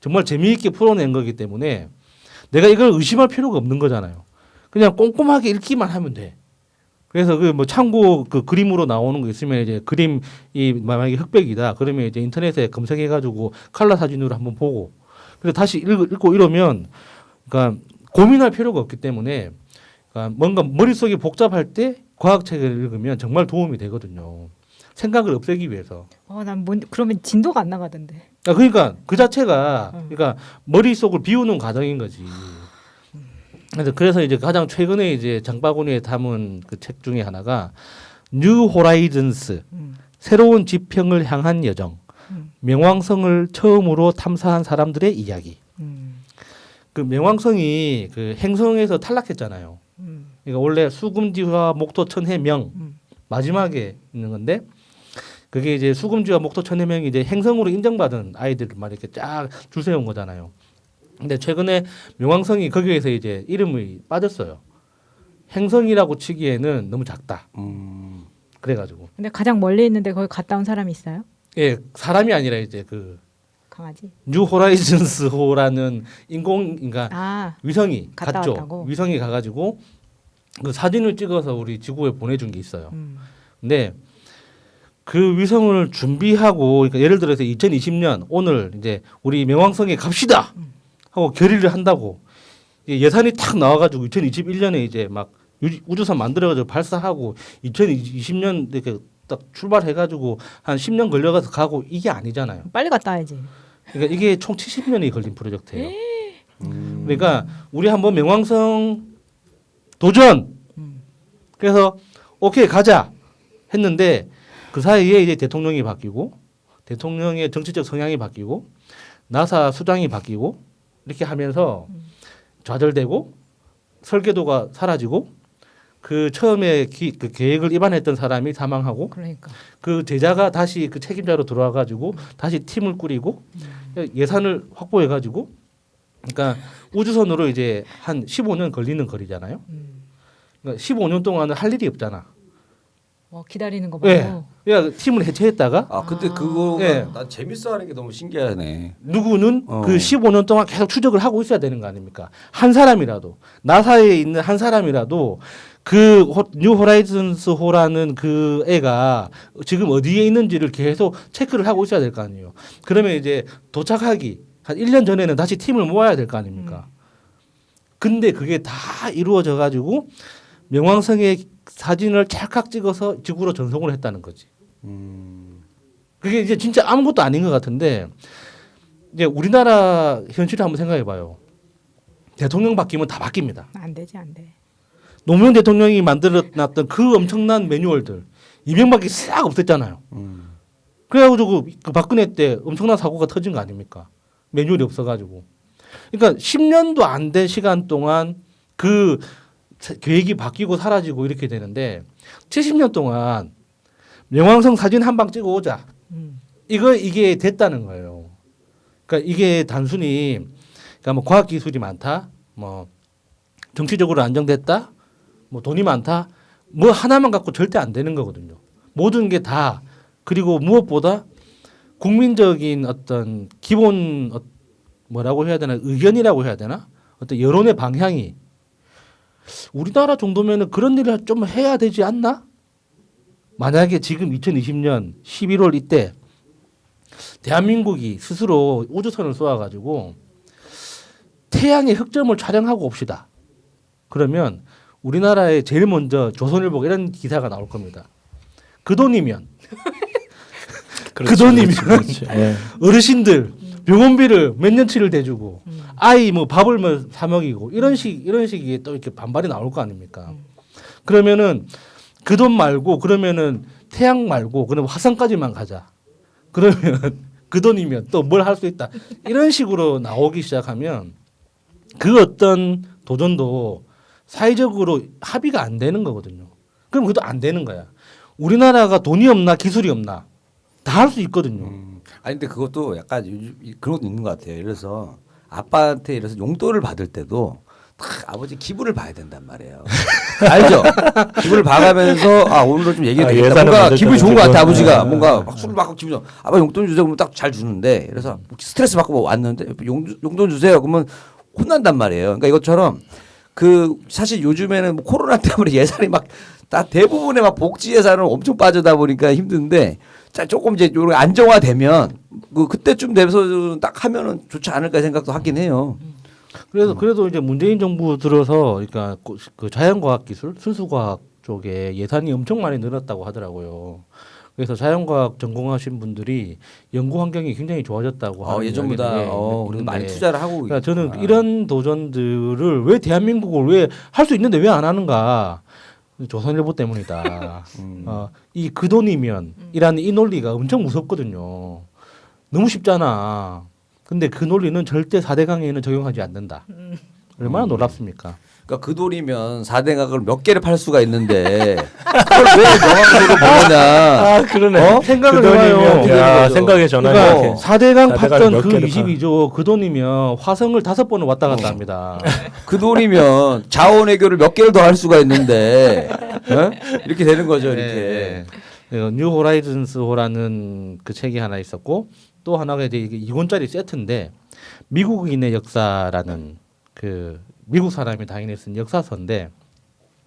정말 재미있게 풀어낸 거기 때문에 내가 이걸 의심할 필요가 없는 거잖아요. 그냥 꼼꼼하게 읽기만 하면 돼. 그래서 그 뭐 참고 그 그림으로 나오는 거 있으면 이제 그림이 만약에 흑백이다. 그러면 이제 인터넷에 검색해가지고 컬러 사진으로 한번 보고 그래서 다시 읽고 이러면 그러니까 고민할 필요가 없기 때문에 그러니까 뭔가 머릿속이 복잡할 때 과학책을 읽으면 정말 도움이 되거든요. 생각을 없애기 위해서. 난 그러면 진도가 안 나가던데. 그러니까 그 자체가 그러니까 머릿속을 비우는 과정인 거지. 그래서 이제 가장 최근에 이제 장바구니에 담은 그 책 중에 하나가 뉴 호라이즌스 새로운 지평을 향한 여정 명왕성을 처음으로 탐사한 사람들의 이야기. 그 명왕성이 그 행성에서 탈락했잖아요. 그러니까 원래 수금지와 목토 천해명 마지막에 있는 건데 그게 이제 수금지와 목토 천해명이 이제 행성으로 인정받은 아이들을 막 이렇게 쫙 줄 세운 거잖아요. 근데 최근에 명왕성이 거기에서 이제 이름이 빠졌어요. 행성이라고 치기에는 너무 작다. 그래가지고. 근데 가장 멀리 있는데 거기 갔다 온 사람이 있어요? 예, 사람이 아니라 이제 그 강아지. 뉴 호라이즌스호라는 그러니까 위성이 갔다 갔죠. 왔다고? 위성이 가가지고 그 사진을 찍어서 우리 지구에 보내준 게 있어요. 근데 그 위성을 준비하고 그러니까 예를 들어서 2020년 오늘 이제 우리 명왕성에 갑시다 하고 결의를 한다고 예산이 탁 나와가지고 2021년에 이제 막 우주선 만들어가지고 발사하고 2020년 이렇게 딱 출발해가지고 한 10년 걸려가서 가고 이게 아니잖아요. 빨리 갔다 와야지. 그러니까 이게 총 70년이 걸린 프로젝트예요. 그러니까 우리 한번 명왕성 도전. 그래서 오케이 가자 했는데 그 사이에 이제 대통령이 바뀌고 대통령의 정치적 성향이 바뀌고 나사 수장이 바뀌고 이렇게 하면서 좌절되고 설계도가 사라지고 그 처음에 그 계획을 입안했던 사람이 사망하고 그러니까. 그 제자가 다시 그 책임자로 들어와가지고 다시 팀을 꾸리고 예산을 확보해가지고 그러니까 우주선으로 이제 한 15년 걸리는 거리잖아요. 그러니까 15년 동안은 할 일이 없잖아. 기다리는 거 보고. 예. 야, 팀을 해체했다가 근데 그거 예. 난 재밌어 하는 게 너무 신기하네. 누구는 그 15년 동안 계속 추적을 하고 있어야 되는 거 아닙니까? 한 사람이라도 나사에 있는 한 사람이라도 그 뉴 호라이즌스 호라는 그 애가 지금 어디에 있는지를 계속 체크를 하고 있어야 될 거 아니에요. 그러면 이제 도착하기 한 1년 전에는 다시 팀을 모아야 될 거 아닙니까? 근데 그게 다 이루어져 가지고 명왕성의 사진을 찰칵 찍어서 지구로 전송을 했다는 거지. 그게 이제 진짜 아무것도 아닌 것 같은데 이제 우리나라 현실을 한번 생각해 봐요. 대통령 바뀌면 다 바뀝니다. 안 되지 안 돼. 노무현 대통령이 만들어놨던 그 엄청난 매뉴얼들 이명박이 싹 없앴잖아요. 그래가지고 그 박근혜 때 엄청난 사고가 터진 거 아닙니까? 매뉴얼이 없어가지고. 그러니까 10년도 안 된 시간 동안 그 계획이 바뀌고 사라지고 이렇게 되는데 70년 동안 명왕성 사진 한 방 찍어 오자. 이게 됐다는 거예요. 그러니까 이게 단순히 그러니까 뭐 과학 기술이 많다, 뭐 정치적으로 안정됐다, 뭐 돈이 많다, 뭐 하나만 갖고 절대 안 되는 거거든요. 모든 게 다 그리고 무엇보다 국민적인 어떤 기본 뭐라고 해야 되나 의견이라고 해야 되나 어떤 여론의 방향이 우리나라 정도면은 그런 일을 좀 해야 되지 않나? 만약에 지금 2020년 11월 이때 대한민국이 스스로 우주선을 쏘아가지고 태양의 흑점을 촬영하고 옵시다. 그러면 우리나라에 제일 먼저 조선일보가 이런 기사가 나올 겁니다. 그 돈이면 그 돈이면 예. 어르신들 병원비를 몇 년치를 대주고 아이 뭐 밥을 뭐 사 먹이고 이런 식이 또 이렇게 반발이 나올 거 아닙니까? 그러면은 그 돈 말고 그러면은 태양 말고 그럼 화성까지만 가자. 그러면 그 돈이면 또 뭘 할 수 있다. 이런 식으로 나오기 시작하면 그 어떤 도전도 사회적으로 합의가 안 되는 거거든요. 그럼 그것도 안 되는 거야. 우리나라가 돈이 없나 기술이 없나 다 할 수 있거든요. 아니 근데 그것도 약간 그런 것도 있는 것 같아요. 예를 들어서 아빠한테 예를 들어서 용돈을 받을 때도 딱 아버지 기분을 봐야 된단 말이에요. 알죠? 기분을 봐가면서 오늘은 좀 얘기를 되겠다. 예산을 뭔가 만들 기분이 때는 좋은 것 같아 지금. 아버지가 뭔가 막 술을 받고 기분 좋아. 아빠 용돈 주세요 그러면 딱 잘 주는데 그래서 스트레스 받고 뭐 왔는데 용돈 주세요 그러면 혼난단 말이에요. 그러니까 이것처럼 그 사실 요즘에는 뭐 코로나 때문에 예산이 막 다 대부분의 막 복지 예산은 엄청 빠져다 보니까 힘든데 자 조금 이제 요런 안정화되면 그때쯤 돼서 딱 하면은 좋지 않을까 생각도 하긴 해요. 그래도 이제 문재인 정부 들어서 그러니까 그 자연과학 기술, 순수과학 쪽에 예산이 엄청 많이 늘었다고 하더라고요. 그래서 자연과학 전공하신 분들이 연구 환경이 굉장히 좋아졌다고 하는 예전보다 이야기를 그래도 많이 있는데 투자를 하고. 그러니까 저는 이런 도전들을 왜 대한민국을 왜 할 수 있는데 왜 안 하는가? 조선일보 때문이다. 이 그 돈이면이라는 이 논리가 엄청 무섭거든요. 너무 쉽잖아. 근데 그 논리는 절대 4대 강에는 적용하지 않는다. 얼마나 놀랍습니까? 그러니까 그 돈이면 4대각을 몇 개를 팔 수가 있는데 그걸 왜 명함으로 보내냐. 그러네. 생각을 그 해봐요. 돈이면 야, 생각의 전환이 그러니까 이렇게. 4대강 4대강을 팠던 몇 그 개를 22조 그 돈이면 화성을 5번을 왔다 갔다 합니다. 그 돈이면 자원외교를 몇 개를 더 할 수가 있는데 이렇게 되는 거죠. 이렇게. 뉴 호라이즌스호라는 그 책이 하나 있었고 또 하나가 이제 이게 2권짜리 세트인데 미국인의 역사라는 그 미국 사람이 당연히 쓴 역사서인데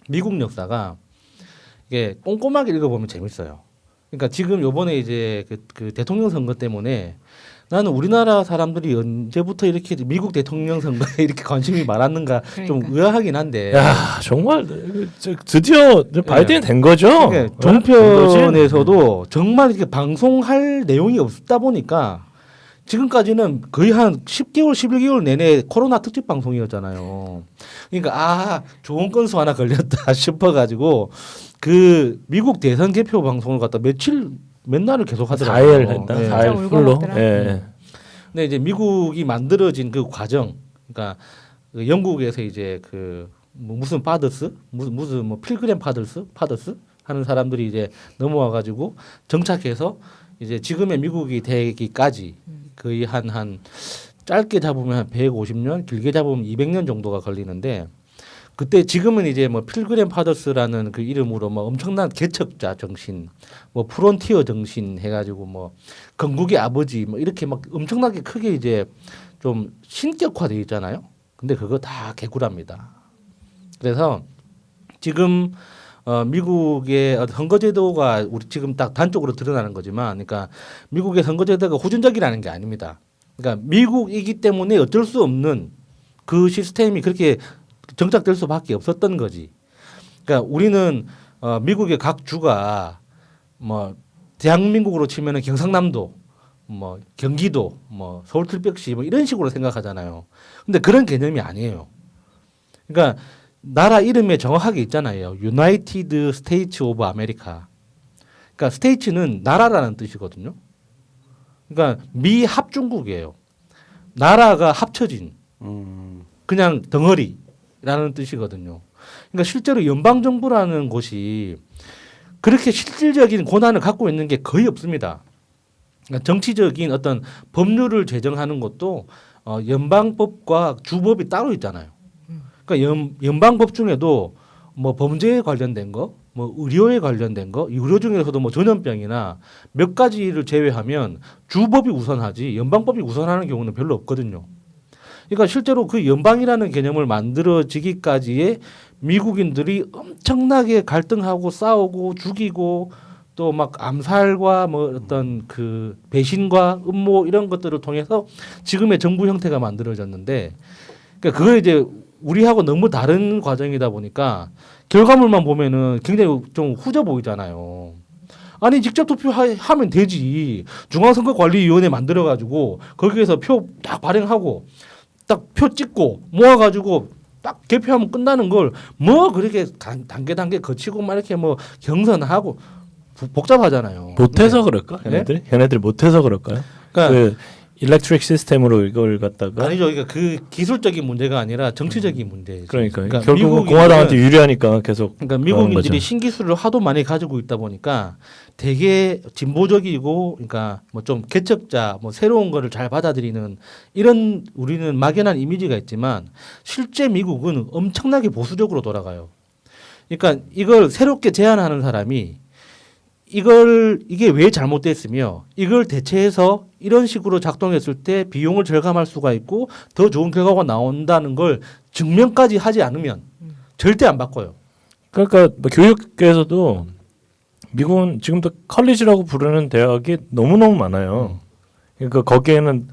미국 역사가 이게 꼼꼼하게 읽어보면 재밌어요. 그러니까 지금 요번에 이제 그 대통령 선거 때문에 나는 우리나라 사람들이 언제부터 이렇게 미국 대통령 선거에 이렇게 관심이 많았는가 좀 그러니까. 의아하긴 한데. 야 정말 드디어 바이든이 된 거죠. 그러니까 된 거지? 종편에서도 정말 이렇게 방송할 내용이 없다 보니까 지금까지는 거의 한 10개월, 11개월 내내 코로나 특집 방송이었잖아요. 그러니까 좋은 건수 하나 걸렸다 싶어가지고 그 미국 대선 개표 방송을 갖다 몇 날을 계속 하더라고요. 4일 했다. 네. 4일 울고 풀로. 먹더라. 예. 근데 이제 미국이 만들어진 그 과정, 그러니까 그 영국에서 이제 그 무슨 파더스, 무슨 뭐 필그램 파더스 하는 사람들이 이제 넘어와가지고 정착해서 이제 지금의 미국이 되기까지 거의 한 짧게 잡으면 한 150년, 길게 잡으면 200년 정도가 걸리는데 그때 지금은 이제 뭐 필그램 파더스라는 그 이름으로 뭐 엄청난 개척자 정신, 뭐 프론티어 정신 해가지고 뭐 건국의 아버지 뭐 이렇게 막 엄청나게 크게 이제 좀 신격화돼 있잖아요. 근데 그거 다 개구랍니다. 그래서 지금 미국의 선거제도가 우리 지금 딱 단적으로 드러나는 거지만, 그러니까 미국의 선거제도가 후진적이라는 게 아닙니다. 그러니까 미국이기 때문에 어쩔 수 없는 그 시스템이 그렇게 정착될 수밖에 없었던 거지. 그러니까 우리는 미국의 각 주가 뭐 대한민국으로 치면은 경상남도, 뭐 경기도, 뭐 서울특별시 뭐 이런 식으로 생각하잖아요. 근데 그런 개념이 아니에요. 그러니까 나라 이름에 정확하게 있잖아요. United States of America. 그러니까 스테이츠는 나라라는 뜻이거든요. 그러니까 미합중국이에요. 나라가 합쳐진 그냥 덩어리라는 뜻이거든요. 그러니까 실제로 연방정부라는 곳이 그렇게 실질적인 권한을 갖고 있는 게 거의 없습니다. 그러니까 정치적인 어떤 법률을 제정하는 것도 연방법과 주법이 따로 있잖아요. 그러니까 연방법 중에도 뭐 범죄에 관련된 거, 뭐 의료에 관련된 거, 의료 중에서도 뭐 전염병이나 몇 가지를 제외하면 주법이 우선하지 연방법이 우선하는 경우는 별로 없거든요. 그러니까 실제로 그 연방이라는 개념을 만들어지기까지의 미국인들이 엄청나게 갈등하고 싸우고 죽이고 또 막 암살과 뭐 어떤 그 배신과 음모 이런 것들을 통해서 지금의 정부 형태가 만들어졌는데, 그러니까 그걸 이제 우리하고 너무 다른 과정이다 보니까 결과물만 보면은 굉장히 좀 후져 보이잖아요. 아니 직접 투표하면 되지. 중앙선거관리위원회 만들어가지고 거기에서 표 딱 발행하고 딱 표 찍고 모아가지고 딱 개표하면 끝나는 걸 뭐 그렇게 단계 거치고 막 이렇게 뭐 경선하고 복잡하잖아요. 못해서 그럴까? 네? 걔네들이 못해서 그럴까요? 그러니까 그 일렉트릭 시스템으로 이걸 갖다가 아니죠. 그러니까 그 기술적인 문제가 아니라 정치적인 문제죠. 그러니까 결국은 공화당한테 유리하니까 계속. 그러니까 그런 미국인들이 거죠. 신기술을 하도 많이 가지고 있다 보니까 되게 진보적이고, 그러니까 뭐 좀 개척자, 뭐 새로운 거를 잘 받아들이는 이런 우리는 막연한 이미지가 있지만 실제 미국은 엄청나게 보수적으로 돌아가요. 그러니까 이걸 새롭게 제안하는 사람이 이게 왜 잘못됐으며 이걸 대체해서 이런 식으로 작동했을 때 비용을 절감할 수가 있고 더 좋은 결과가 나온다는 걸 증명까지 하지 않으면 절대 안 바꿔요. 그러니까 뭐 교육계에서도 미국은 지금도 컬리지라고 부르는 대학이 너무너무 많아요. 그러니까 거기에는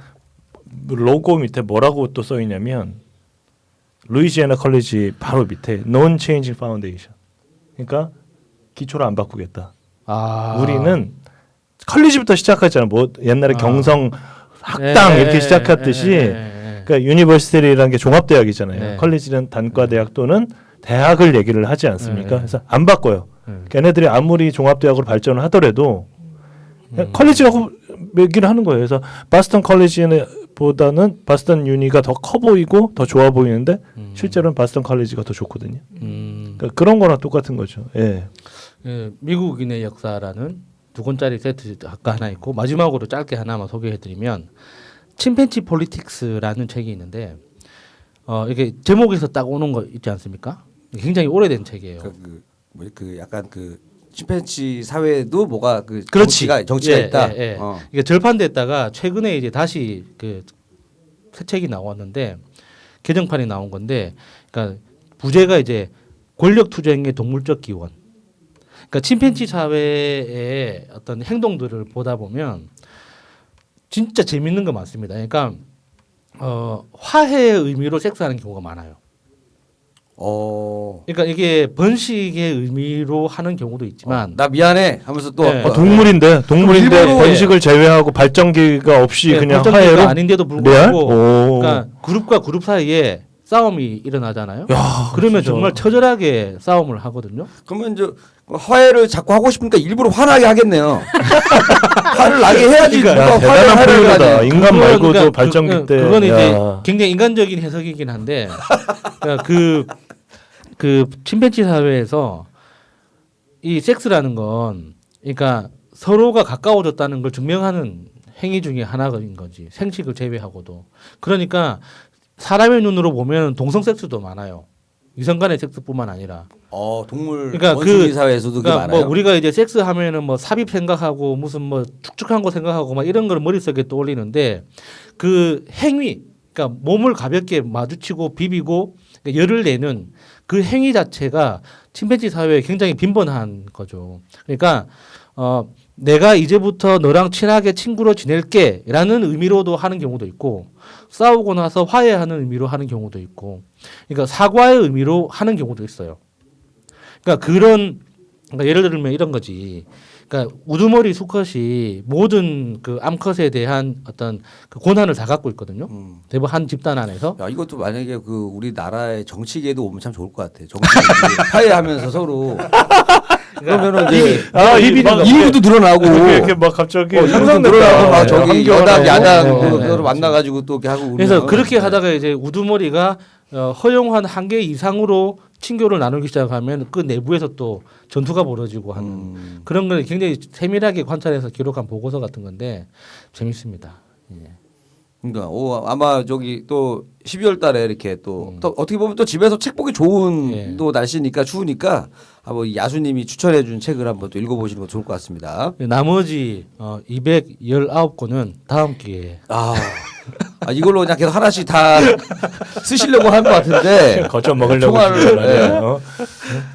로고 밑에 뭐라고 또 써 있냐면 루이지애나 컬리지 바로 밑에 Non Changing Foundation. 그러니까 기초를 안 바꾸겠다. 우리는 컬리지부터 시작하잖아. 뭐 옛날에 경성 학당 이렇게 시작했듯이 그러니까 유니버시티라는 게 종합대학이잖아요. 컬리지는 단과대학 또는 대학을 얘기를 하지 않습니까? 그래서 안 바꿔요. 걔네들이 아무리 종합대학으로 발전을 하더라도 컬리지라고 얘기를 하는 거예요. 그래서 바스턴 컬리지보다는 바스턴 유니가 더 커 보이고 더 좋아 보이는데 실제로는 바스턴 컬리지가 더 좋거든요. 그러니까 그런 거랑 똑같은 거죠. 예. 미국인의 역사라는 2권짜리 세트 아까 하나 있고 마지막으로 짧게 하나만 소개해드리면 침팬지 폴리틱스라는 책이 있는데 이게 제목에서 딱 오는 거 있지 않습니까? 굉장히 오래된 책이에요. 그 약간 그 침팬지 사회도 뭐가 그 그렇지. 정치가 있다. 이게 절판됐다가 최근에 이제 다시 그 새 책이 나왔는데 개정판이 나온 건데, 그러니까 부제가 이제 권력 투쟁의 동물적 기원. 그러니까 침팬지 사회의 어떤 행동들을 보다 보면 진짜 재밌는 거 많습니다. 그러니까 화해의 의미로 섹스하는 경우가 많아요. 그러니까 이게 번식의 의미로 하는 경우도 있지만 나 미안해 하면서 또 동물인데 일부러 번식을 제외하고 발전기가 없이 그냥 발전기가 화해로 아닌데도 불구하고 그러니까 그룹과 그룹 사이에 싸움이 일어나잖아요. 그러면 진짜. 정말 처절하게 싸움을 하거든요. 그러면 이제 화해를 자꾸 하고 싶으니까 일부러 화나게 하겠네요. 화를 나게 해야지. 그러니까 누가 대단한 표현이다. 하지. 인간 말고도 그러니까 발전기 때 그건 이제 야. 굉장히 인간적인 해석이긴 한데 그러니까 그 침팬지 사회에서 이 섹스라는 건 그러니까 서로가 가까워졌다는 걸 증명하는 행위 중에 하나인 거지. 생식을 제외하고도. 그러니까 사람의 눈으로 보면 동성 섹스도 많아요. 이성 간의 섹스뿐만 아니라. 동물 그러니까 원숭이 사회에서도 그게 그러니까 많아요. 뭐 우리가 이제 섹스 하면은 뭐 삽입 생각하고 무슨 뭐 축축한 거 생각하고 막 이런 걸 머릿속에 떠올리는데 그 행위, 그러니까 몸을 가볍게 마주치고 비비고 열을 내는 그 행위 자체가 침팬지 사회에 굉장히 빈번한 거죠. 그러니까 내가 이제부터 너랑 친하게 친구로 지낼게라는 의미로도 하는 경우도 있고 싸우고 나서 화해하는 의미로 하는 경우도 있고 그러니까 사과의 의미로 하는 경우도 있어요. 그러니까 그러니까 예를 들면 이런 거지. 그러니까 우두머리 수컷이 모든 그 암컷에 대한 어떤 그 권한을 다 갖고 있거든요. 대부분 한 집단 안에서. 야, 이것도 만약에 그 우리나라의 정치계도 오면 참 좋을 것 같아. 정치 화해하면서 서로. 그러면은 이제 이익도 늘어나고 이렇게 막 갑자기 상상 늘어나고 막 저기 여당 야당 네. 그걸 만나가지고 또 이렇게 하고. 그래서 그렇게 하다가 이제 우두머리가 허용한 한계 이상으로 친교를 나누기 시작하면 그 내부에서 또 전투가 벌어지고 하는 그런 걸 굉장히 세밀하게 관찰해서 기록한 보고서 같은 건데 재밌습니다. 예. 그러니까 아마 저기 또 12월 달에 이렇게 또 어떻게 보면 또 집에서 책 보기 좋은 예. 또 날씨니까 추우니까 한번 야수님이 추천해 준 책을 한번 또 읽어보시는 거 좋을 것 같습니다. 나머지 219권은 다음 기회에. 이걸로 그냥 계속 하나씩 다 쓰시려고 한 것 같은데 거쳐 먹으려고 총알을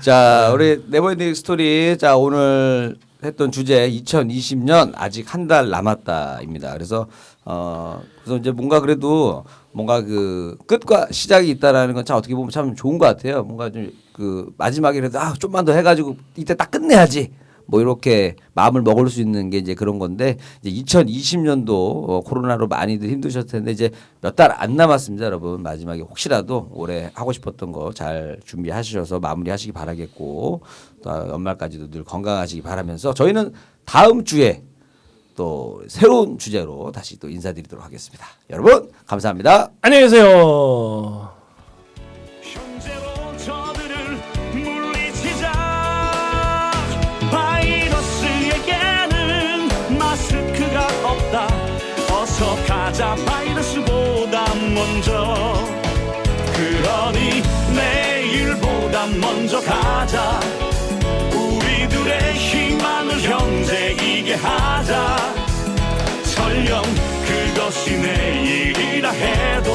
자 우리 네버엔딩 스토리 자 오늘 했던 주제 2020년 아직 한 달 남았다입니다. 그래서 이제 뭔가 그래도 뭔가 그 끝과 시작이 있다라는 건 참 어떻게 보면 참 좋은 것 같아요. 뭔가 좀 그 마지막에 그래도 좀만 더 해가지고 이때 딱 끝내야지. 뭐 이렇게 마음을 먹을 수 있는 게 이제 그런 건데 이제 2020년도 코로나로 많이들 힘드셨을 텐데 이제 몇 달 안 남았습니다, 여러분. 마지막에 혹시라도 올해 하고 싶었던 거 잘 준비하셔서 마무리하시기 바라겠고 또 연말까지도 늘 건강하시기 바라면서 저희는 다음 주에 또 새로운 주제로 다시 또 인사드리도록 하겠습니다. 여러분 감사합니다. 안녕히 계세요. 현재로 저들을 물리치자. 바이러스에게는 마스크가 없다. 어서 가자 바이러스보다 먼저. 그러니 내일보다 먼저 가자. 우리들의 희망을 현재이게 하자. 설령 그것이 내일이라 해도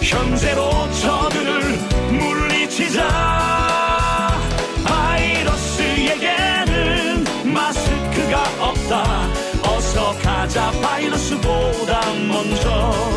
현재로 저들을 물리치자. 가자 바이러스보다 먼저